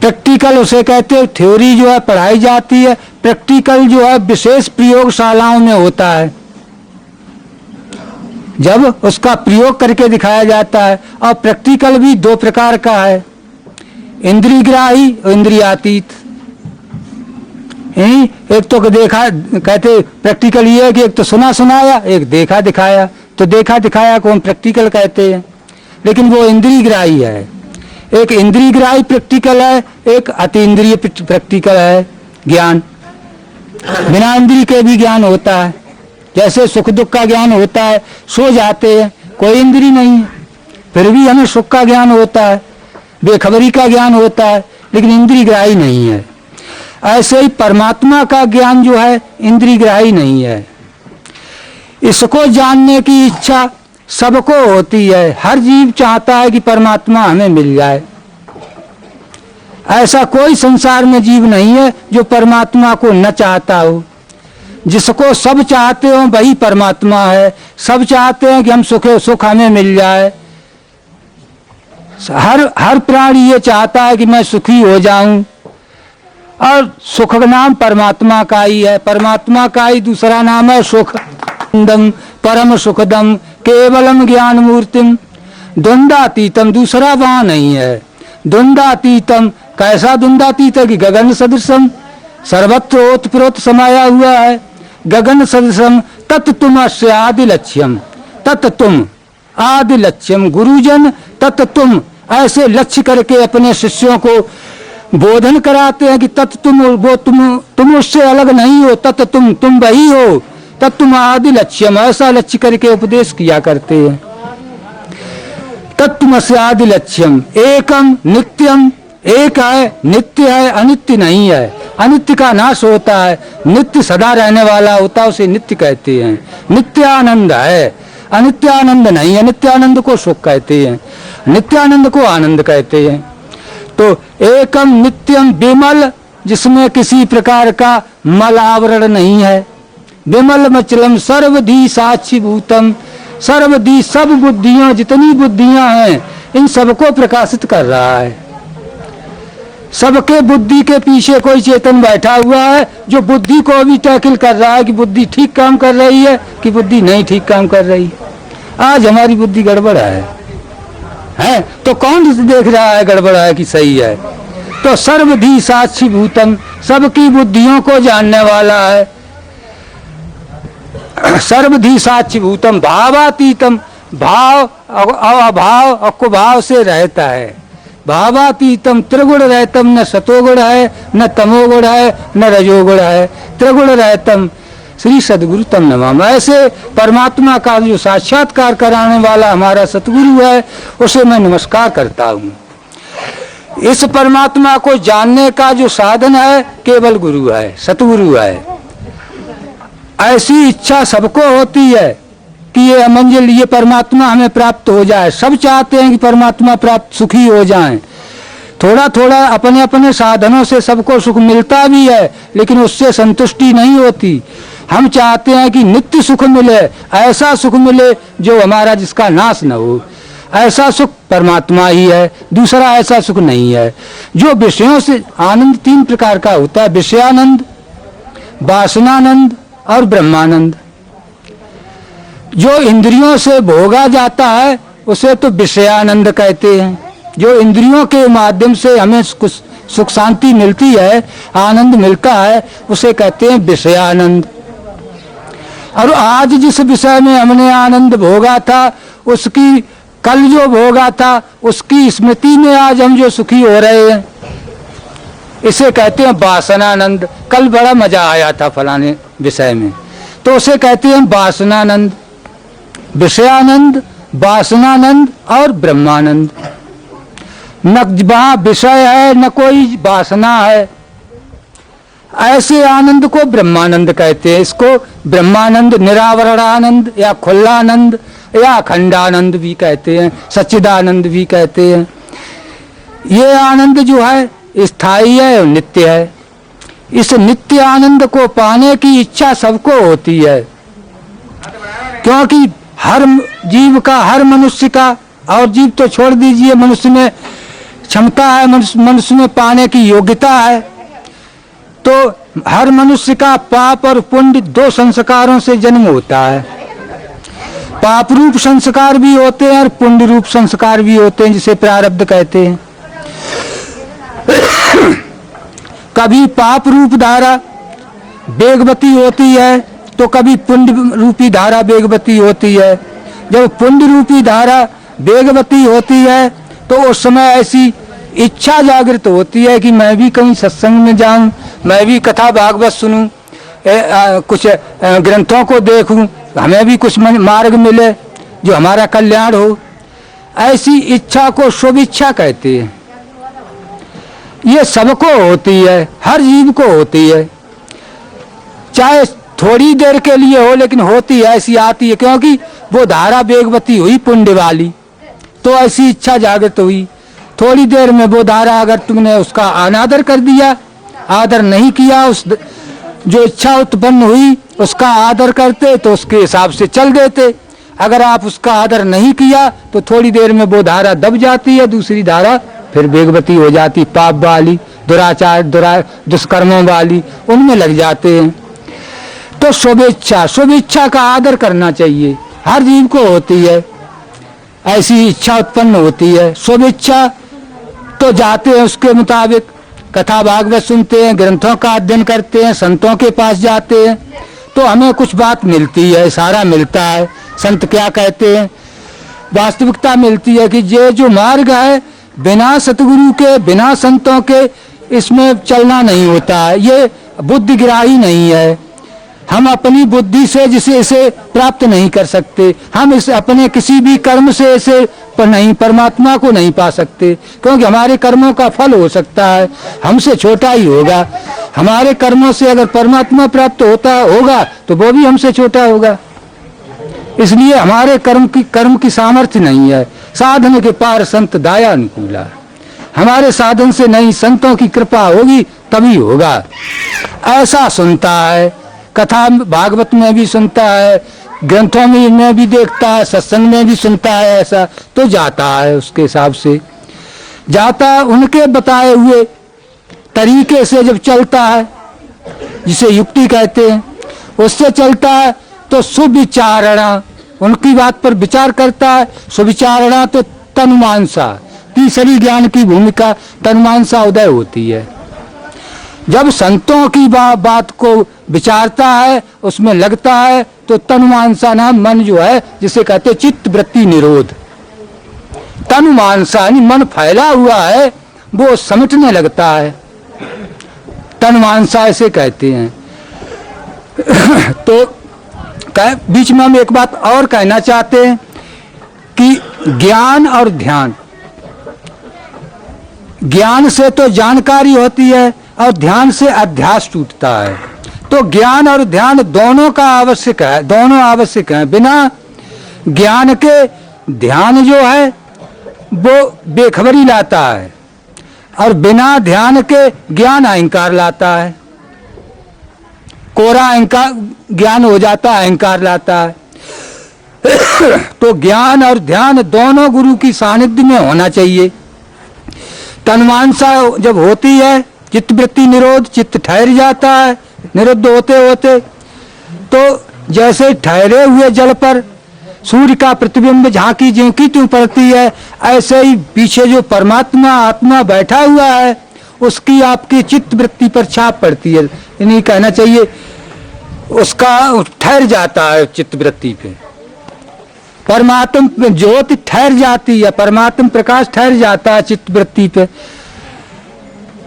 प्रैक्टिकल उसे कहते हैं, थ्योरी जो है पढ़ाई जाती है, प्रैक्टिकल जो है विशेष प्रयोगशालाओं में होता है, जब उसका प्रयोग करके दिखाया जाता है। और प्रैक्टिकल भी 2 प्रकार का है, इंद्रियग्राही और इंद्रियातीत। एक तो देखा, कहते प्रैक्टिकल ये है कि एक तो सुना सुनाया, एक देखा दिखाया। तो देखा दिखाया को हम प्रैक्टिकल कहते हैं, लेकिन वो इंद्रियग्राही है। एक इंद्रियग्राही प्रैक्टिकल है, एक अति इंद्रिय प्रैक्टिकल है ज्ञान। बिना इंद्रिय के भी ज्ञान होता है, जैसे सुख दुख का ज्ञान होता है, सो जाते हैं, कोई इंद्रिय नहीं है, फिर भी हमें सुख का ज्ञान होता है, बेखबरी का ज्ञान होता है, लेकिन इंद्रियग्राही नहीं है। ऐसे ही परमात्मा का ज्ञान जो है इंद्रियग्राही नहीं है। इसको जानने की इच्छा सबको होती है। हर जीव चाहता है कि परमात्मा हमें मिल जाए। ऐसा कोई संसार में जीव नहीं है जो परमात्मा को न चाहता हो। जिसको सब चाहते हो वही परमात्मा है। सब चाहते हैं कि हम सुख हमें मिल जाए। हर प्राणी ये चाहता है कि मैं सुखी हो जाऊं, और सुख का नाम परमात्मा का ही है। परमात्मा का ही दूसरा नाम है सुख। परम सुखदम केवलम ज्ञान मूर्तिम द्वंद्वातीतम, दूसरा वहां नहीं है। द्वंद्वातीतम, कैसा द्वंद्वातीत है कि गगन सदृशम सर्वत्र ओतप्रोत समाया हुआ है। गगन सदृशम तत्तुम अस्य आदि लक्ष्यम, तत्तुम आदि लक्ष्यम। गुरुजन तत्तुम ऐसे लक्ष्य करके अपने शिष्यों को बोधन कराते हैं कि तत्तुम, वो तुम उससे अलग नहीं हो। तत्तुम, तुम वही हो। तत्तुम आदि लक्ष्यम, ऐसा लक्ष्य करके उपदेश किया करते हैं। तत्तुमस्य आदि लक्ष्यम एकम नित्यम, एक है, नित्य है, अनित्य नहीं है। अनित्य का नाश होता है, नित्य सदा रहने वाला होता है, उसे नित्य कहते हैं। नित्यानंद है, अनित्यानंद नहीं है। नित्यानंद को सुख कहते हैं, नित्यानंद को आनंद कहते हैं। तो एकम नित्यम विमल, जिसमें किसी प्रकार का मल आवरण नहीं है। विमल मचलम सर्वधी साक्षी भूतम, सर्वधी सब बुद्धियां, जितनी बुद्धियां हैं इन सबको प्रकाशित कर रहा है। सबके बुद्धि के पीछे कोई चेतन बैठा हुआ है जो बुद्धि को भी टैकल कर रहा है कि बुद्धि ठीक काम कर रही है कि बुद्धि नहीं ठीक काम कर रही है। आज हमारी बुद्धि गड़बड़ है तो कौन देख रहा है गड़बड़ है कि सही है? तो सर्वधी साक्षी भूतम, सबकी बुद्धियों को जानने वाला है। सर्वधी साक्षी भूतम भावातीतम, भाव अभाव अकुभाव से रहता है। भावातीतम त्रिगुण रहतम, न सतोगुण है, न तमोगुण है, न रजोगुण है। त्रिगुण रहतम श्री सदगुरु तम नमामि। ऐसे परमात्मा का जो साक्षात्कार कराने वाला हमारा सतगुरु है उसे मैं नमस्कार करता हूँ। इस परमात्मा को जानने का जो साधन है केवल गुरु है, सतगुरु है। ऐसी इच्छा सबको होती है कि ये मंजिल, ये परमात्मा हमें प्राप्त हो जाए। सब चाहते हैं कि परमात्मा प्राप्त, सुखी हो जाएं। थोड़ा थोड़ा अपने अपने साधनों से सबको सुख मिलता भी है, लेकिन उससे संतुष्टि नहीं होती। हम चाहते हैं कि नित्य सुख मिले, ऐसा सुख मिले जो हमारा, जिसका नाश न हो। ऐसा सुख परमात्मा ही है, दूसरा ऐसा सुख नहीं है। जो विषयों से आनंद तीन प्रकार का होता है, विषयानंद, वासनानंद और ब्रह्मानंद। जो इंद्रियों से भोगा जाता है उसे तो विषयानंद कहते हैं। जो इंद्रियों के माध्यम से हमें कुछ सुख शांति मिलती है, आनंद मिलता है, उसे कहते हैं विषयानंद। और आज जिस विषय में हमने आनंद भोगा था, उसकी कल जो भोगा था उसकी स्मृति में आज हम जो सुखी हो रहे हैं, इसे कहते हैं वासनानंद। कल बड़ा मजा आया था फलाने विषय में, तो उसे कहते हैं वासनानंद। विषयानंद, वासनानंद और ब्रह्मानंद। न वहां विषय है न कोई वासना है, ऐसे आनंद को ब्रह्मानंद कहते हैं। इसको ब्रह्मानंद, निरावरणानंद या खुल्लानंद या अखंडानंद भी कहते हैं, सच्चिदानंद भी कहते हैं। ये आनंद जो है स्थायी है और नित्य है। इस नित्य आनंद को पाने की इच्छा सबको होती है, क्योंकि हर जीव का, हर मनुष्य का, और जीव तो छोड़ दीजिए, मनुष्य में क्षमता है, मनुष्य में पाने की योग्यता है। तो हर मनुष्य का पाप और पुण्य दो संस्कारों से जन्म होता है। पाप रूप संस्कार भी होते हैं और पुण्य रूप संस्कार भी होते हैं, जिसे प्रारब्ध कहते हैं। कभी पाप रूप धारा वेगवती होती है तो कभी पुण्य रूपी धारा वेगवती होती है। जब पुण्य रूपी धारा वेगवती होती है तो उस समय ऐसी इच्छा जागृत होती है कि मैं भी कहीं सत्संग में जाऊं, मैं भी कथा भागवत सुनूं, कुछ ग्रंथों को देखूं, हमें भी कुछ मार्ग मिले जो हमारा कल्याण हो। ऐसी इच्छा को शुभ इच्छा कहते हैं। ये सबको होती है, हर जीव को होती है, चाहे थोड़ी देर के लिए हो, लेकिन होती है, ऐसी आती है। क्योंकि वो धारा वेगवती हुई पुण्य वाली, तो ऐसी इच्छा जागृत हुई। थोड़ी देर में वो धारा अगर तुमने उसका अनादर कर दिया, आदर नहीं किया, उस जो इच्छा उत्पन्न हुई उसका आदर करते तो उसके हिसाब से चल देते। अगर आप उसका आदर नहीं किया तो थोड़ी देर में वो धारा दब जाती है, दूसरी धारा फिर वेगवती हो जाती, पाप वाली, दुराचार दुष्कर्मों वाली, उनमें लग जाते हैं। तो शुभेच्छा का आदर करना चाहिए, हर जीव को होती है, ऐसी इच्छा उत्पन्न होती है। शुभेच्छा तो जाते हैं उसके मुताबिक, कथा भागवत सुनते हैं, ग्रंथों का अध्ययन करते हैं, संतों के पास जाते हैं, तो हमें कुछ बात मिलती है, सारा मिलता है। संत क्या कहते हैं, वास्तविकता मिलती है कि ये जो मार्ग है बिना सतगुरु के, बिना संतों के इसमें चलना नहीं होता है, ये बुद्धिग्राही नहीं है। हम अपनी बुद्धि से जिसे इसे प्राप्त नहीं कर सकते, हम इस अपने किसी भी कर्म से इसे नहीं, परमात्मा को नहीं पा सकते, क्योंकि हमारे कर्मों का फल हो सकता है हमसे छोटा ही होगा। हमारे कर्मों से अगर परमात्मा प्राप्त होगा तो वो भी हमसे छोटा होगा। इसलिए हमारे कर्म की सामर्थ्य नहीं है। साधन के पार संत दाया अनुकूला, हमारे साधन से नहीं, संतों की कृपा होगी तभी होगा। ऐसा सुनता है, कथा भागवत में भी सुनता है, ग्रंथों में भी देखता है, सत्संग में भी सुनता है, ऐसा तो जाता है, उसके हिसाब से जाता है। उनके बताए हुए तरीके से जब चलता है, जिसे युक्ति कहते हैं, उससे चलता है तो सुविचारणा, उनकी बात पर विचार करता है। सुविचारणा तो तनुमानसा, तीसरी ज्ञान की भूमिका तनुमानसा उदय होती है। जब संतों की बात को विचारता है, उसमें लगता है, तो तनुमानसा नाम मन जो है, जिसे कहते चित्त वृत्ति निरोध। तनुमानसा यानी मन फैला हुआ है, वो समेटने लगता है, तनुमानसा ऐसे कहते हैं। तो बीच में हम एक बात और कहना चाहते हैं कि ज्ञान और ध्यान, ज्ञान से तो जानकारी होती है और ध्यान से अध्यास टूटता है। तो ज्ञान और ध्यान दोनों का आवश्यक है, दोनों आवश्यक हैं। बिना ज्ञान के ध्यान जो है वो बेखबरी लाता है, और बिना ध्यान के ज्ञान अहंकार लाता है। कोरा अहंकार ज्ञान हो जाता है, अहंकार लाता है। तो ज्ञान और ध्यान दोनों गुरु की सानिध्य में होना चाहिए। तन्मानसा जब होती है, चित्तवृत्ति निरोध, चित्त ठहर जाता है निरुद्ध होते होते। तो जैसे ठहरे हुए जल पर सूर्य का प्रतिबिंब झांकी झेंकी त्यों पड़ती है, ऐसे ही पीछे जो परमात्मा आत्मा बैठा हुआ है उसकी आपकी चित्त वृत्ति पर छाप पड़ती है। इन्हीं कहना चाहिए उसका ठहर जाता है चित्त वृत्ति पे, परमात्म ज्योति ठहर जाती है, परमात्म प्रकाश ठहर जाता है चित्त वृत्ति पे।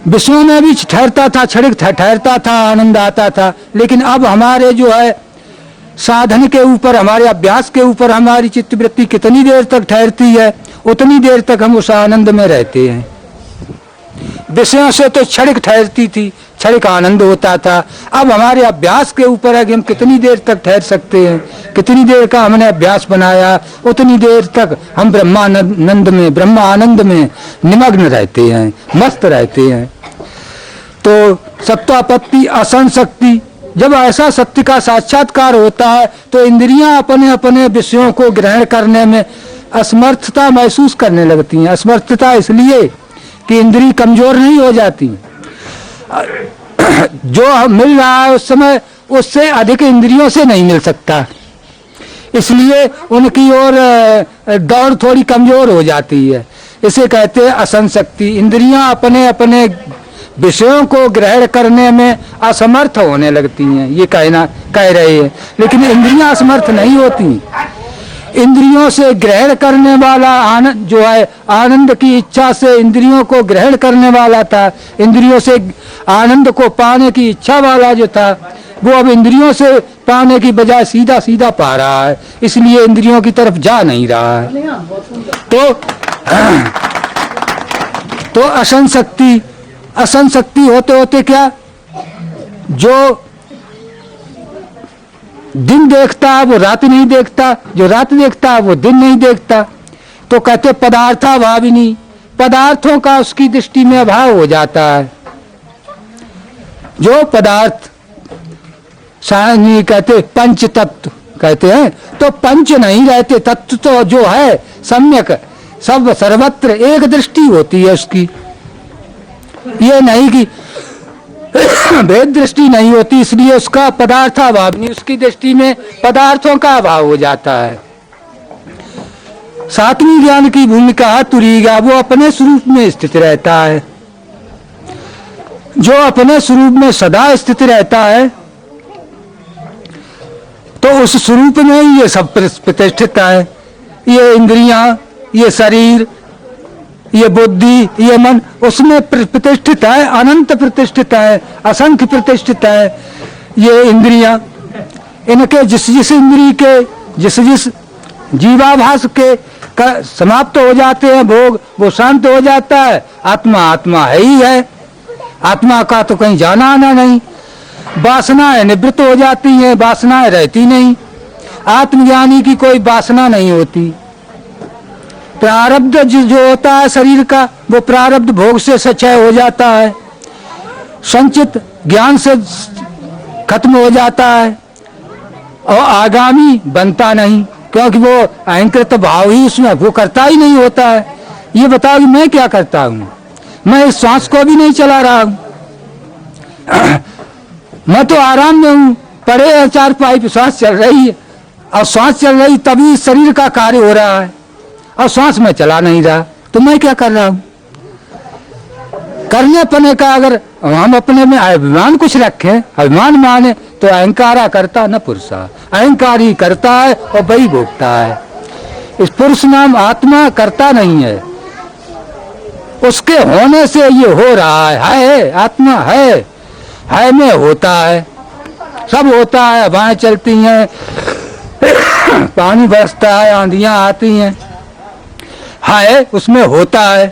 विष्णु में भी ठहरता था, क्षणिक ठहरता था, आनंद आता था, लेकिन अब हमारे जो है साधन के ऊपर, हमारे अभ्यास के ऊपर हमारी चित्तवृत्ति कितनी देर तक ठहरती है, उतनी देर तक हम उस आनंद में रहते हैं। विषयों से तो क्षणिक ठहरती थी, क्षणिक आनंद होता था। अब हमारे अभ्यास के ऊपर है कि हम कितनी देर तक ठहर सकते हैं, कितनी देर का हमने अभ्यास बनाया, उतनी देर तक हम ब्रह्मानंद में, ब्रह्म आनंद में निमग्न रहते हैं, मस्त रहते हैं। तो सत्वापत्ति असंग शक्ति, जब ऐसा सत्य का साक्षात्कार होता है तो इंद्रियां अपने अपने विषयों को ग्रहण करने में असमर्थता महसूस करने लगती हैं। असमर्थता इसलिए कि इंद्रिय कमजोर नहीं हो जाती, जो मिल रहा है उस समय उससे अधिक इंद्रियों से नहीं मिल सकता, इसलिए उनकी ओर दौड़ थोड़ी कमजोर हो जाती है। इसे कहते हैं असंग शक्ति। इंद्रियां अपने अपने विषयों को ग्रहण करने में असमर्थ होने लगती हैं, ये कह रहे हैं। लेकिन इंद्रियां असमर्थ नहीं होती। इंद्रियों से ग्रहण करने वाला आनंद जो है, आनंद की इच्छा से इंद्रियों को ग्रहण करने वाला था, इंद्रियों से आनंद को पाने की इच्छा वाला जो था, वो अब इंद्रियों से पाने की बजाय सीधा सीधा पा रहा है, इसलिए इंद्रियों की तरफ जा नहीं रहा है। तो असंग शक्ति असंग शक्ति होते होते क्या, जो दिन देखता है वो रात नहीं देखता, जो रात देखता है वो दिन नहीं देखता। तो कहते पदार्थाभाविनी, पदार्थों का उसकी दृष्टि में अभाव हो जाता है। जो पदार्थ कहते पंच तत्व कहते हैं, तो पंच नहीं रहते, तत्व तो जो है सम्यक सब सर्वत्र एक दृष्टि होती है उसकी। ये नहीं कि भेद दृष्टि नहीं होती, इसलिए उसका पदार्थाभाव नहीं, उसकी दृष्टि में पदार्थों का अभाव हो जाता है। सातवीं ज्ञान की भूमिका तुरीगा, वो अपने स्वरूप में स्थित रहता है। जो अपने स्वरूप में सदा स्थित रहता है तो उस स्वरूप में ही ये सब प्रतिष्ठित है। ये इंद्रियां, ये शरीर, ये बुद्धि, ये मन उसमें प्रतिष्ठित है, अनंत प्रतिष्ठित है, असंख्य प्रतिष्ठित है। ये इंद्रियां, इनके जिस जिस इंद्रिय के जिस जिस जीवाभास के समाप्त हो जाते हैं भोग, वो शांत हो जाता है। आत्मा आत्मा है ही है, आत्मा का तो कहीं जाना आना नहीं। वासनाएं निवृत्त हो जाती हैं, वासनाएं रहती नहीं। आत्मज्ञानी की कोई वासना नहीं होती। प्रारब्ध जो होता है शरीर का, वो प्रारब्ध भोग से क्षय हो जाता है, संचित ज्ञान से खत्म हो जाता है और आगामी बनता नहीं, क्योंकि वो अहंकृत भाव ही उसमें वो करता ही नहीं होता है। ये बताओ कि मैं क्या करता हूँ, मैं इस श्वास को भी नहीं चला रहा हूँ, मैं तो आराम में हूँ, पड़े हैं चारपाई पे, श्वास चल रही है और श्वास चल रही तभी शरीर का कार्य हो रहा है और श्वास में चला नहीं रहा, तो मैं क्या कर रहा हूँ। करने पने का अगर हम अपने में अभिमान कुछ रखें, अभिमान माने, तो अहंकारा करता न पुरुषा, अहंकार ही करता है और वही भोगता है। इस पुरुष नाम आत्मा करता नहीं है, उसके होने से ये हो रहा है आत्मा है में होता है, सब होता है। हवाएं चलती हैं, पानी बरसता है, आंधियां आती हैं, है उसमें होता है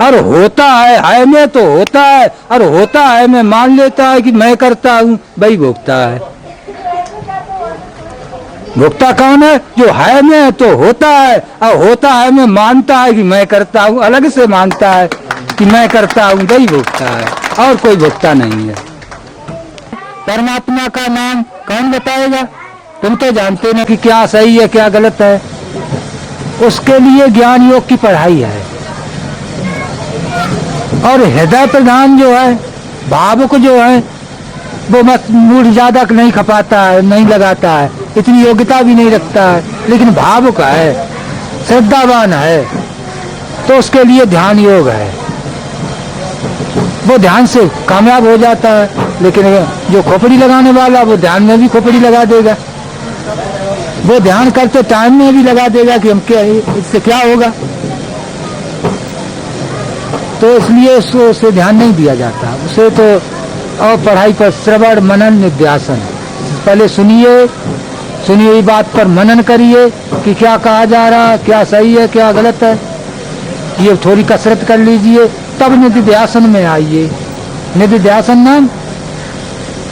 और होता है में तो होता है, और होता है में मान लेता है कि मैं करता हूँ, वही भोगता है। भोगता कौन है? जो है में तो होता है और होता है में मानता है कि मैं करता हूँ, अलग से मानता है कि मैं करता हूँ, वही भोगता है और कोई भोगता नहीं है। परमात्मा का नाम कौन बताएगा? तुम तो जानते ना कि क्या सही है क्या गलत है। उसके लिए ज्ञान योग की पढ़ाई है और हृदय प्रधान जो है, भावुक जो है, वो मत मूड ज्यादा नहीं खपाता है, नहीं लगाता है, इतनी योग्यता भी नहीं रखता है, लेकिन भावुक है, श्रद्धावान है, तो उसके लिए ध्यान योग है। वो ध्यान से कामयाब हो जाता है। लेकिन जो खोपड़ी लगाने वाला, वो ध्यान में भी खोपड़ी लगा देगा, वो ध्यान करते टाइम में भी लगा देगा कि हम क्या, इससे क्या होगा। तो इसलिए उसे ध्यान नहीं दिया जाता, उसे तो और पढ़ाई पर श्रवण मनन निध्यासन, पहले सुनिए बात पर मनन करिए कि क्या कहा जा रहा है, क्या सही है क्या गलत है, ये थोड़ी कसरत कर लीजिए, तब निधिध्यासन में आइए। निधिध्यासन नाम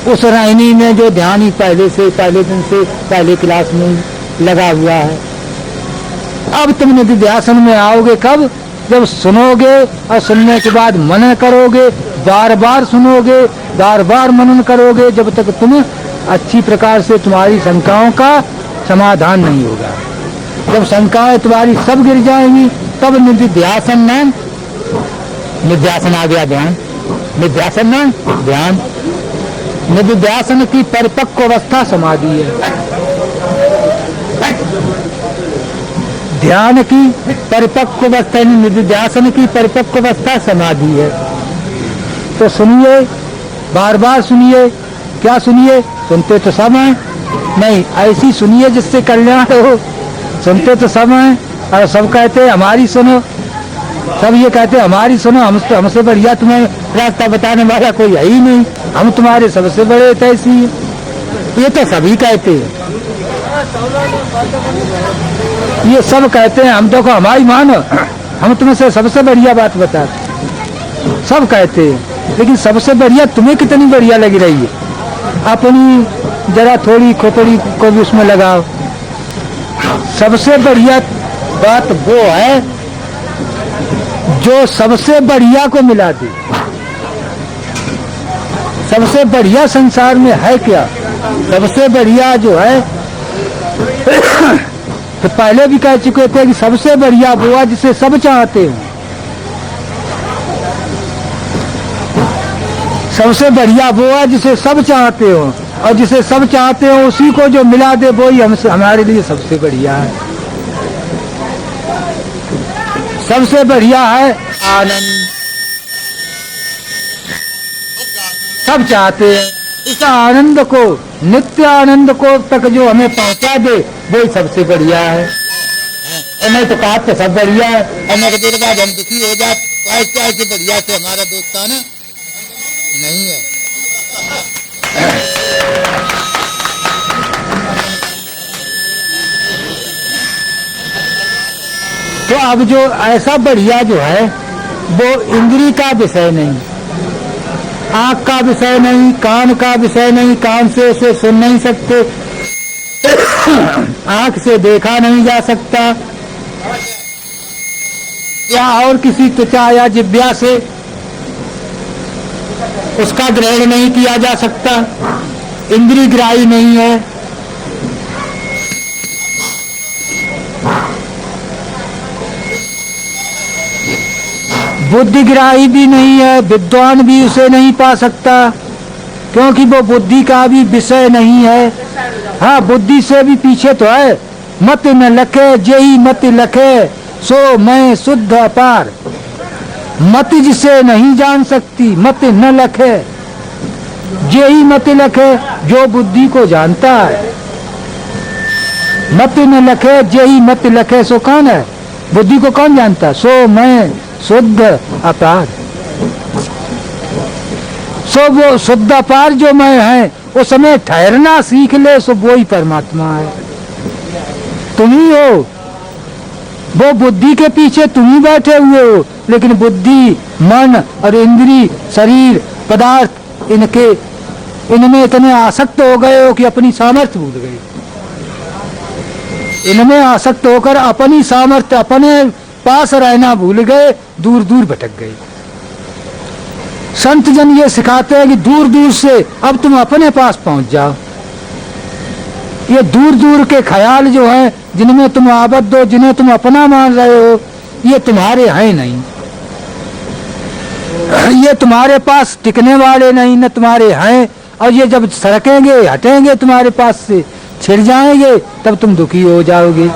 उस राहिनी में जो ध्यान ही पहले दिन से पहले क्लास में लगा हुआ है। अब तुम निधिध्यासन में आओगे कब? जब सुनोगे और सुनने के बाद मनन करोगे, बार बार सुनोगे, बार बार मनन करोगे, जब तक तुम अच्छी प्रकार से तुम्हारी शंकाओं का समाधान नहीं होगा। जब शंकाएं तुम्हारी सब गिर जाएंगी, तब निधिध्यासन नाम, निध्यासन आ गया ध्यान, निध्यासन नाम ध्यान। निधिध्यासन की परिपक्व अवस्था समाधि है। ध्यान की परिपक्व अवस्था, निधिध्यासन की परिपक्व अवस्था समाधि है। तो सुनिए, बार बार सुनिए। क्या सुनिए? सुनते तो सब हैं, नहीं ऐसी सुनिए जिससे कल्याण हो। सुनते तो सब हैं और सब कहते हैं हमारी सुनो, सब ये कहते हैं हमारी सुनो, हमसे बढ़िया तुम्हें रास्ता बताने वाला कोई है ही नहीं, हम तुम्हारे सबसे बड़े तैसी हैं, ये तो सभी कहते हैं। ये सब कहते हैं हम तो को हमारी मानो, हम तुम्हें से सबसे बढ़िया बात बताते। सब कहते हैं, लेकिन सबसे बढ़िया तुम्हें कितनी बढ़िया लग रही है, अपनी जरा थोड़ी खोपड़ी को भी उसमें लगाओ। सबसे बढ़िया बात वो है जो सबसे बढ़िया को मिला दे। सबसे बढ़िया संसार में है क्या? सबसे बढ़िया जो है तो पहले भी कह चुके थे कि सबसे बढ़िया वो है जिसे सब चाहते हो। सबसे बढ़िया वो है जिसे सब चाहते हो, और जिसे सब चाहते हो उसी को जो मिला दे वो ही हमसे हमारे लिए सबसे बढ़िया है। सबसे बढ़िया है आनंद। सब चाहते हैं इस आनंद को, नित्य आनंद को तक जो हमें पहुंचा दे वही सबसे बढ़िया है। और नहीं तो कहा तो सब बढ़िया है, और मैं देर बाद हम दुखी हो जाए ऐसे बढ़िया से हमारा दोस्ताना नहीं है। तो अब जो ऐसा बढ़िया जो है वो इंद्री का विषय नहीं, आंख का विषय नहीं, कान का विषय नहीं, कान से उसे सुन नहीं सकते, आंख से देखा नहीं जा सकता, या और किसी त्वचा या जिह्वा से उसका ग्रहण नहीं किया जा सकता, इंद्रिय ग्राही नहीं है। बुद्धिग्राही भी नहीं है, विद्वान भी उसे नहीं पा सकता, क्योंकि वो बुद्धि का भी विषय नहीं है। हाँ, बुद्धि से भी पीछे तो है। मत न लखे जेहि मत लखे सो मैं शुद्ध अपार। मत जिसे नहीं जान सकती मत न लखे, जेहि मत लखे जो बुद्धि को जानता है। मत न लखे जेहि मत लखे सो कौन है? बुद्धि को कौन जानता? सो मैं शुद्ध अपार। सो वो शुद्ध अपार जो मैं है उसमें ठहरना सीख ले, सो वो ही परमात्मा है। तुम ही हो, वो बुद्धि के पीछे तुम ही बैठे हुए हो, लेकिन बुद्धि, मन और इंद्री, शरीर, पदार्थ इनमें इतने आसक्त हो गए हो कि अपनी सामर्थ्य भूल गए। इनमें आसक्त होकर अपनी सामर्थ्य, अपने पास रहना भूल गए, दूर दूर भटक गए। संत जन ये सिखाते हैं कि दूर दूर से अब तुम अपने पास पहुंच जाओ। ये दूर दूर के ख्याल जो हैं, जिनमें तुम आबद्ध हो, जिन्हें तुम अपना मान रहे हो, ये तुम्हारे हैं नहीं। ये तुम्हारे पास टिकने वाले नहीं, न तुम्हारे हैं। और ये जब सरकेंगे, हटेंगे तुम्हारे पास से, छिड़ जाएंगे, तब तुम दुखी हो जाओगे।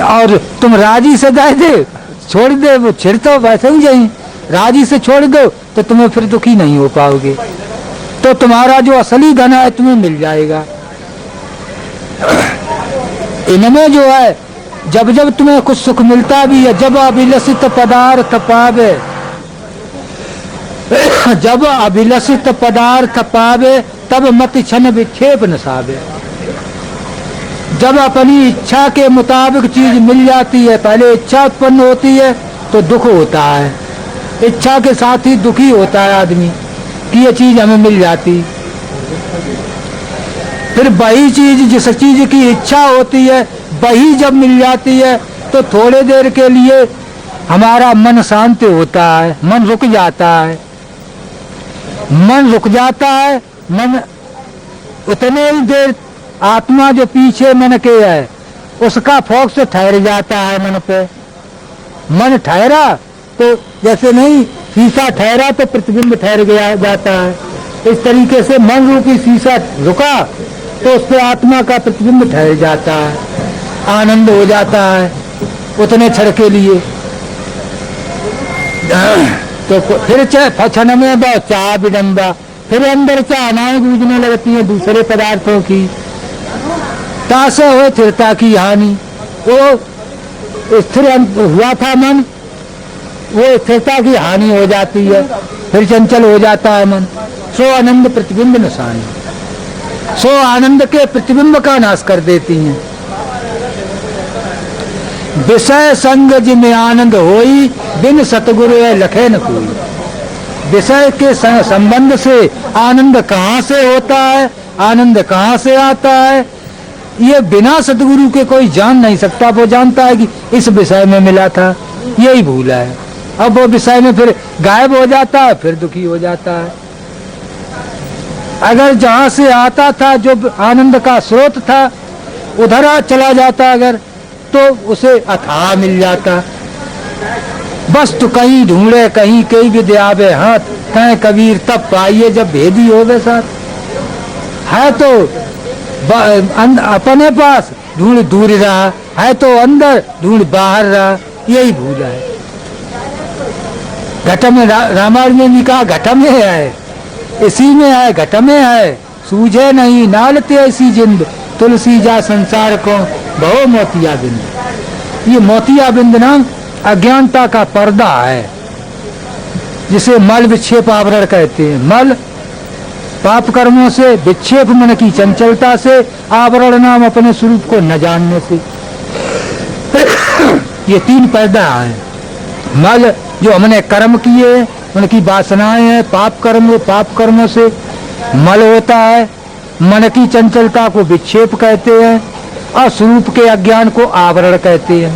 और तुम राजी से दे छोड़ दे, वो छिड़ तो वैसे ही जाए। राजी से छोड़ दो तो तुम्हें फिर दुखी नहीं हो पाओगे, तो तुम्हारा जो असली धन है तुम्हें मिल जाएगा। इनमें जो है जब जब तुम्हें कुछ सुख मिलता भी है, जब अभिलषित पदार्थ पावे, जब अभिलषित पदार्थ पावे तब मत क्षण विक्षेप न सावे। जब अपनी इच्छा के मुताबिक चीज मिल जाती है, पहले इच्छा उत्पन्न होती है तो दुख होता है, इच्छा के साथ ही दुखी होता है आदमी कि ये चीज हमें मिल जाती। फिर वही चीज, जिस चीज की इच्छा होती है, वही जब मिल जाती है तो थोड़े देर के लिए हमारा मन शांत होता है, मन रुक जाता है। मन रुक जाता है, मन उतने ही देर आत्मा जो पीछे मन के है उसका फोकस ठहर जाता है मन पे। मन ठहरा तो जैसे नहीं, शीशा ठहरा तो प्रतिबिंब ठहर गया जाता है। इस तरीके से मन रूपी शीशा रुका तो उस पर आत्मा का प्रतिबिंब ठहर जाता है, आनंद हो जाता है उतने क्षण के लिए। तो फिर क्षण में बहुत चाह विडम्बा, फिर अंदर चाहनाएं गूंजने लगती हैं दूसरे पदार्थों की। तासे हो स्थिरता की हानि, वो स्थिर हुआ था मन, वो स्थिरता की हानि हो जाती है, फिर चंचल हो जाता है मन। सो आनंद प्रतिबिंब नशानी, सो आनंद के प्रतिबिंब का नाश कर देती हैं। विषय संग जिमें आनंद होई, बिन सतगुरु है लखे न कोई। विषय के संबंध से आनंद कहाँ से होता है, आनंद कहाँ से आता है, ये बिना सतगुरु के कोई जान नहीं सकता। वो जानता है कि इस विषय में मिला था, यही भूला है। अब वो विषय में फिर गायब हो जाता है, फिर दुखी हो जाता है। अगर जहाँ से आता था, जो आनंद का स्रोत था, उधर चला जाता अगर, तो उसे अथाह मिल जाता। बस तो कहीं ढूंढे कहीं कई विद्या आवे हाथ, कहें कबीर तब पाइए जब भेदी होवे साथ। है तो अपने पास, ढूंढ दूर रहा, है तो अंदर, ढूंढ बाहर रहा, यही भूला है। घट में रामायण में भी कहा घट में है, इसी में है, घट में है, सूझे नहीं नालते ऐसी जिंद, तुलसी जा संसार को बहु मोतिया बिंद। ये मोतिया बिंद नाम अज्ञानता का पर्दा है, जिसे मल विक्षेप आवरण कहते हैं। मल पाप कर्मों से, विक्षेप मन की चंचलता से, आवरण नाम अपने स्वरूप को न जानने से। ये तीन पर्दा है। मल जो हमने कर्म किए, उनकी वासनाएं हैं, पाप कर्म, पाप कर्मों से मल होता है। मन की चंचलता को विक्षेप कहते हैं और स्वरूप के अज्ञान को आवरण कहते हैं।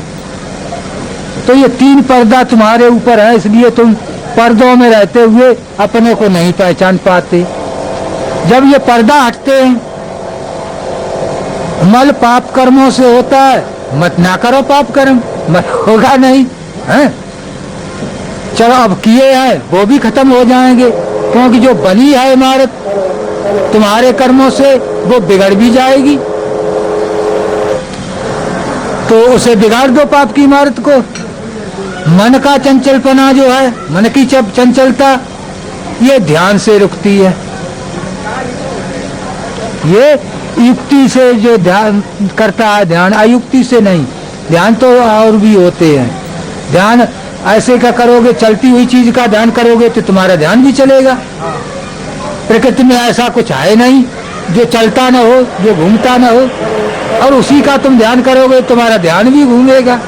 तो ये तीन पर्दा तुम्हारे ऊपर है, इसलिए तुम पर्दों में रहते हुए अपने को नहीं पहचान पाते। जब ये पर्दा हटते हैं, मल पाप कर्मों से होता है, मत ना करो पाप कर्म, मत होगा नहीं है। चलो अब किए हैं वो भी खत्म हो जाएंगे, क्योंकि जो बनी है इमारत तुम्हारे कर्मों से, वो बिगड़ भी जाएगी। तो उसे बिगाड़ दो पाप की इमारत को। मन का चंचलपना जो है, मन की चंचलता, ये ध्यान से रुकती है। ये युक्ति से जो ध्यान करता है, ध्यान अयुक्ति से नहीं। ध्यान तो और भी होते हैं। ध्यान ऐसे का करोगे, चलती हुई चीज का ध्यान करोगे तो तुम्हारा ध्यान भी चलेगा। प्रकृति में ऐसा कुछ है नहीं जो चलता ना हो, जो घूमता ना हो, और उसी का तुम ध्यान करोगे तुम्हारा ध्यान भी घूमेगा।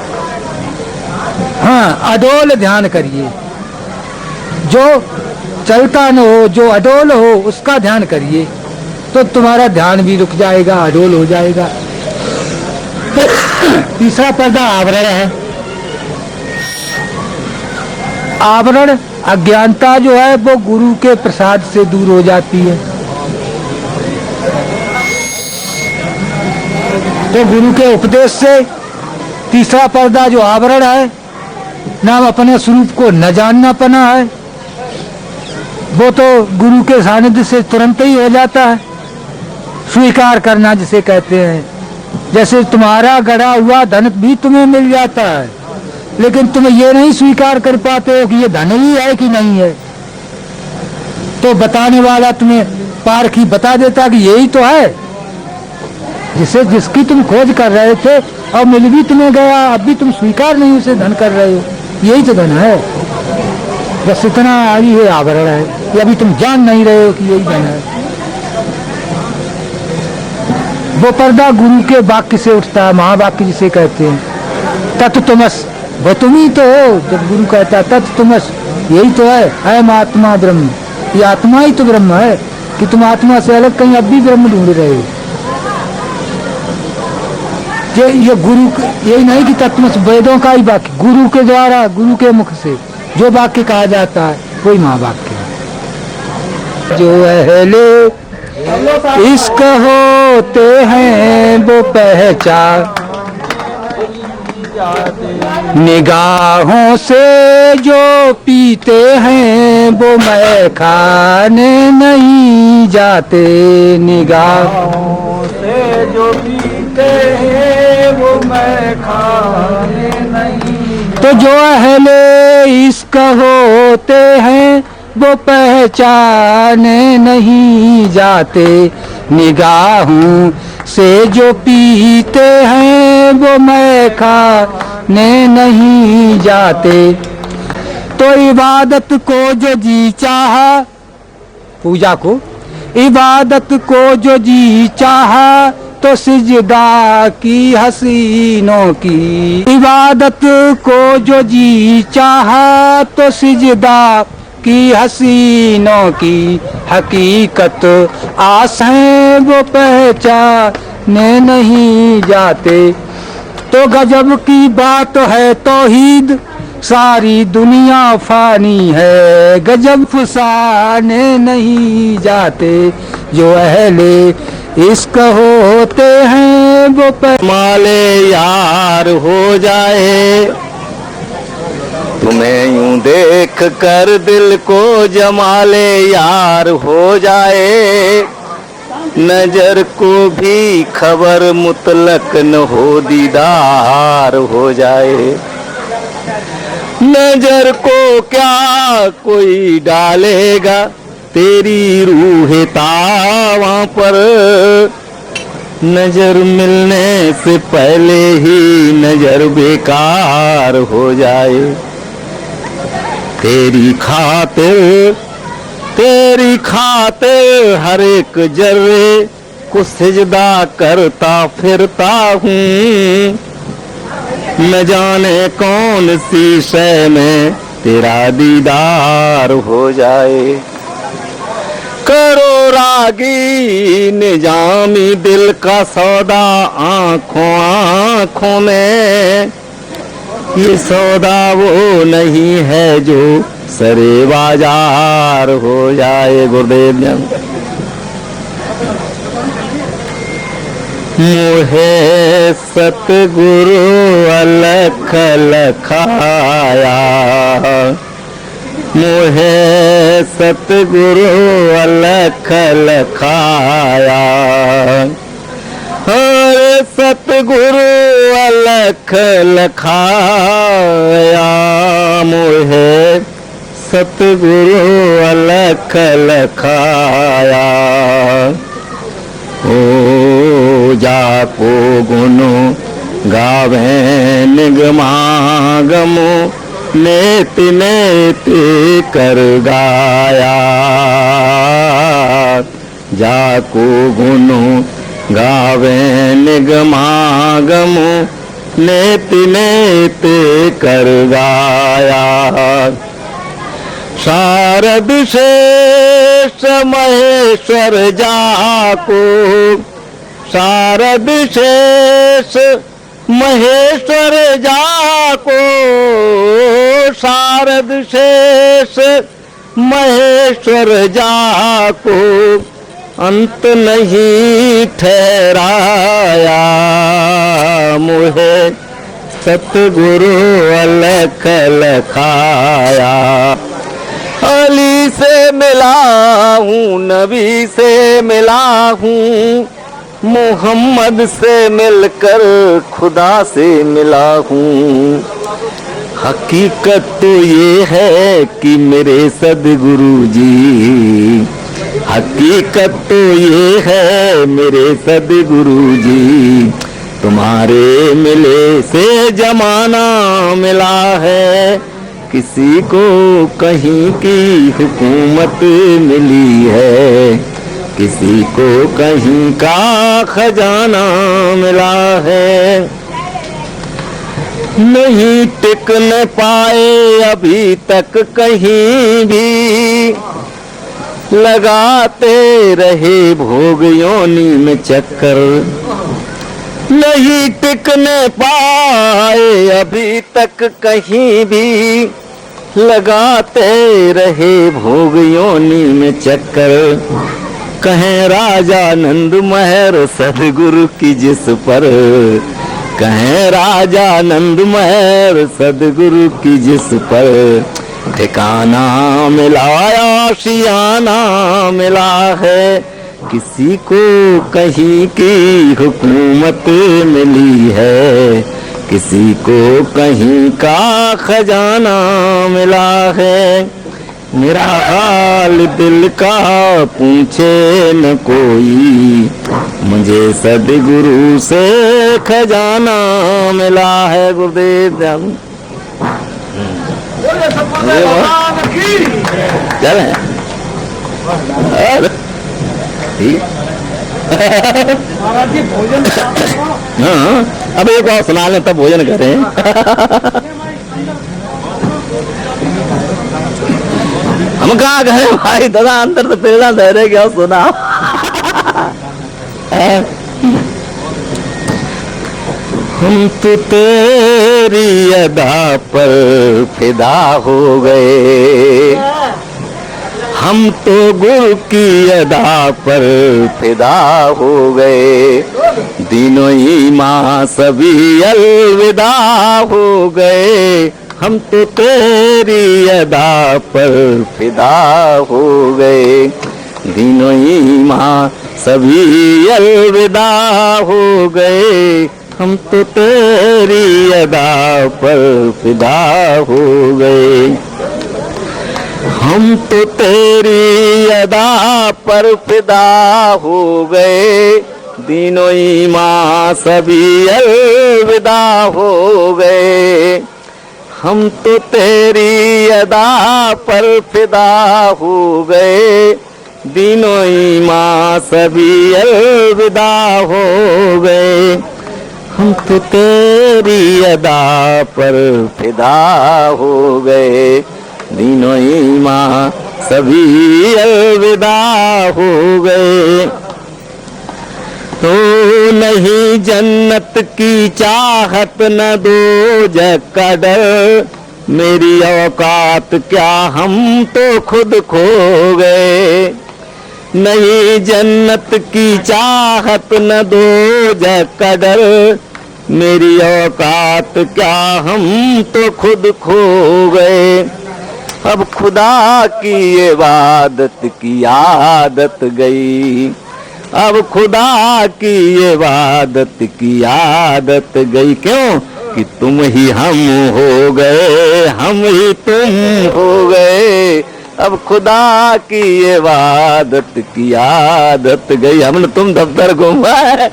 हाँ, अडोल ध्यान करिए, जो चलता न हो, जो अडोल हो, उसका ध्यान करिए, तो तुम्हारा ध्यान भी रुक जाएगा, अडोल हो जाएगा। तीसरा पर्दा आवरण है। आवरण अज्ञानता जो है वो गुरु के प्रसाद से दूर हो जाती है। तो गुरु के उपदेश से तीसरा पर्दा जो आवरण है, नाम अपने स्वरूप को न जानना पना है, वो तो गुरु के सानिध्य से तुरंत ही हो जाता है। स्वीकार करना जिसे कहते हैं। जैसे तुम्हारा गड़ा हुआ धन भी तुम्हें मिल जाता है, लेकिन तुम ये नहीं स्वीकार कर पाते हो कि ये धन ही है कि नहीं है। तो बताने वाला तुम्हें पारखी बता देता कि यही तो है, जिसे जिसकी तुम खोज कर रहे थे और मिल भी तुम्हें गया, अब भी तुम स्वीकार नहीं उसे धन कर रहे हो। यही तो धन है, बस इतना ही है आवरण है, ये अभी तुम जान नहीं रहे हो कि यही धन है। वो पर्दा गुरु के वाक्य से उठता है, महावाक्य जिसे कहते हैं। तत्तुमस, वो तुम ही तो हो। जब गुरु कहता है तत्तुमस, यही तो है, अयम आत्मा ब्रह्म, ये आत्मा ही तो ब्रह्म है, कि तुम आत्मा से अलग कहीं अब भी ब्रह्म ढूंढ रहे हो। ये गुरु, यही नहीं कि तत्वमस, वेदों का ही वाक्य, गुरु के द्वारा, गुरु के मुख से जो वाक्य कहा जाता है वही महावाक्य है। जो अहले इश्क होते हैं वो पहचान, निगाहों से जो पीते हैं वो मैं खाने नहीं जाते। निगाहों से जो पीते हैं वो मैं खाने नहीं। तो जो अहले इश्क होते हैं वो पहचाने नहीं जाते। निगाहों से जो पीते हैं वो मैं खाने नहीं जाते। तो इबादत को जो जी चाहा, पूजा को, इबादत को जो जी चाहा, तो सिजदा की हसीनों की इबादत को जो जी चाहा तो सिजदा की हसीनों की हकीकत आसें वो पहचाने नहीं जाते। तो गजब की बात है तौहीद सारी दुनिया फानी है गजब फसाने नहीं जाते जो अहले इश्क होते हैं वो माले यार हो जाए तुम्हें यूं देख कर दिल को जमाले यार हो जाए नजर को भी खबर मुतलक न हो दीदार हो जाए नजर को क्या कोई डालेगा तेरी रूह तावा पर नजर मिलने से पहले ही नजर बेकार हो जाए तेरी खातिर हर एक जर्रे को सिजदा करता फिरता हूँ न जाने कौन सी शय में तेरा दीदार हो जाए करो रागी निजामी दिल का सौदा आँखों आँखों में ये सौदा वो नहीं है जो सरे बाजार हो जाए। गुरुदेव जन मोहे सतगुरु अलख लखाया मोहे सतगुरु अलख लखाया हरे सतगुरु अलख लखाया मोहे सतगुरु अलख लखाया ओ जाको गुनो गावे निगमागमो नेत नेत कर गाया जाको गुनो गावे निगमागमो नेत नेत कर गाया शारद शेष महेश्वर जाको शारद शेष महेश्वर जाको शारद शेष महेश्वर जाको अंत नहीं ठहराया मोहे सतगुरु अलख लखाया अली से मिला हूँ नबी से मिला हूँ मोहम्मद से मिलकर खुदा से मिला हूँ हकीकत तो ये है कि मेरे सदगुरु जी हकीकत तो ये है मेरे सदगुरु जी तुम्हारे मिले से जमाना मिला है किसी को कहीं की हुकूमत मिली है किसी को कहीं का खजाना मिला है नहीं टिक न पाए अभी तक कहीं भी लगाते रहे भोग योनि में चक्कर नहीं टिक न पाए अभी तक कहीं भी लगाते रहे भोग योनि में चक्कर कहें राजा नंद महर सदगुरु की जिस पर कहें राजा नंद महर सदगुरु की जिस पर ठिकाना मिला आशियाना मिला है किसी को कहीं की हुकूमत मिली है किसी को कहीं का खजाना मिला है मेरा हाल दिल का पूछे न कोई मुझे सदगुरु से खजाना मिला है। गुरुदेव जन चले महाराज जी भोजन हाँ, अब एक और सुना लें तब भोजन करें। हम कहाँ गए भाई दादा, अंदर तो प्रेरणा दे रहे क्या सुना। हम तो तेरी अदा पर फिदा हो गए, हम तो गुरु की अदा पर फिदा हो गए, दिनों ईमां सभी अलविदा हो गए, हम तो तेरी अदा पर फिदा हो गए, दिनों ईमां सभी अलविदा हो गए, हम तो तेरी अदा पर फिदा हो गए, हम तो तेरी अदा पर फिदा हो गए, दिनों ईमां सभी अलविदा हो गए, हम तो तेरी अदा पर फिदा हो गए, दिनों ईमां सभी अलविदा हो गए, हम तो तेरी अदा पर फिदा हो गए, दिनों ईमां सभी अलविदा हो गए। तो नहीं जन्नत की चाहत न दोज़ख का डर, मेरी औकात क्या हम तो खुद खो गए, नहीं जन्नत की चाहत न दोज़ख का डर, मेरी औकात क्या हम तो खुद खो गए, अब खुदा की इबादत की आदत गई, अब खुदा की इबादत की आदत गई, क्यों कि तुम ही हम हो गए, हम ही तुम हो गए, अब खुदा की इबादत की आदत गई, हमने तुम दफ्तर घूमा है,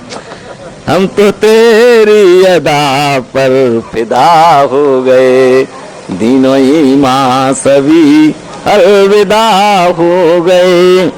हम तो तेरी अदा पर फिदा हो गए, दिनों ईमां सभी अलविदा हो गए।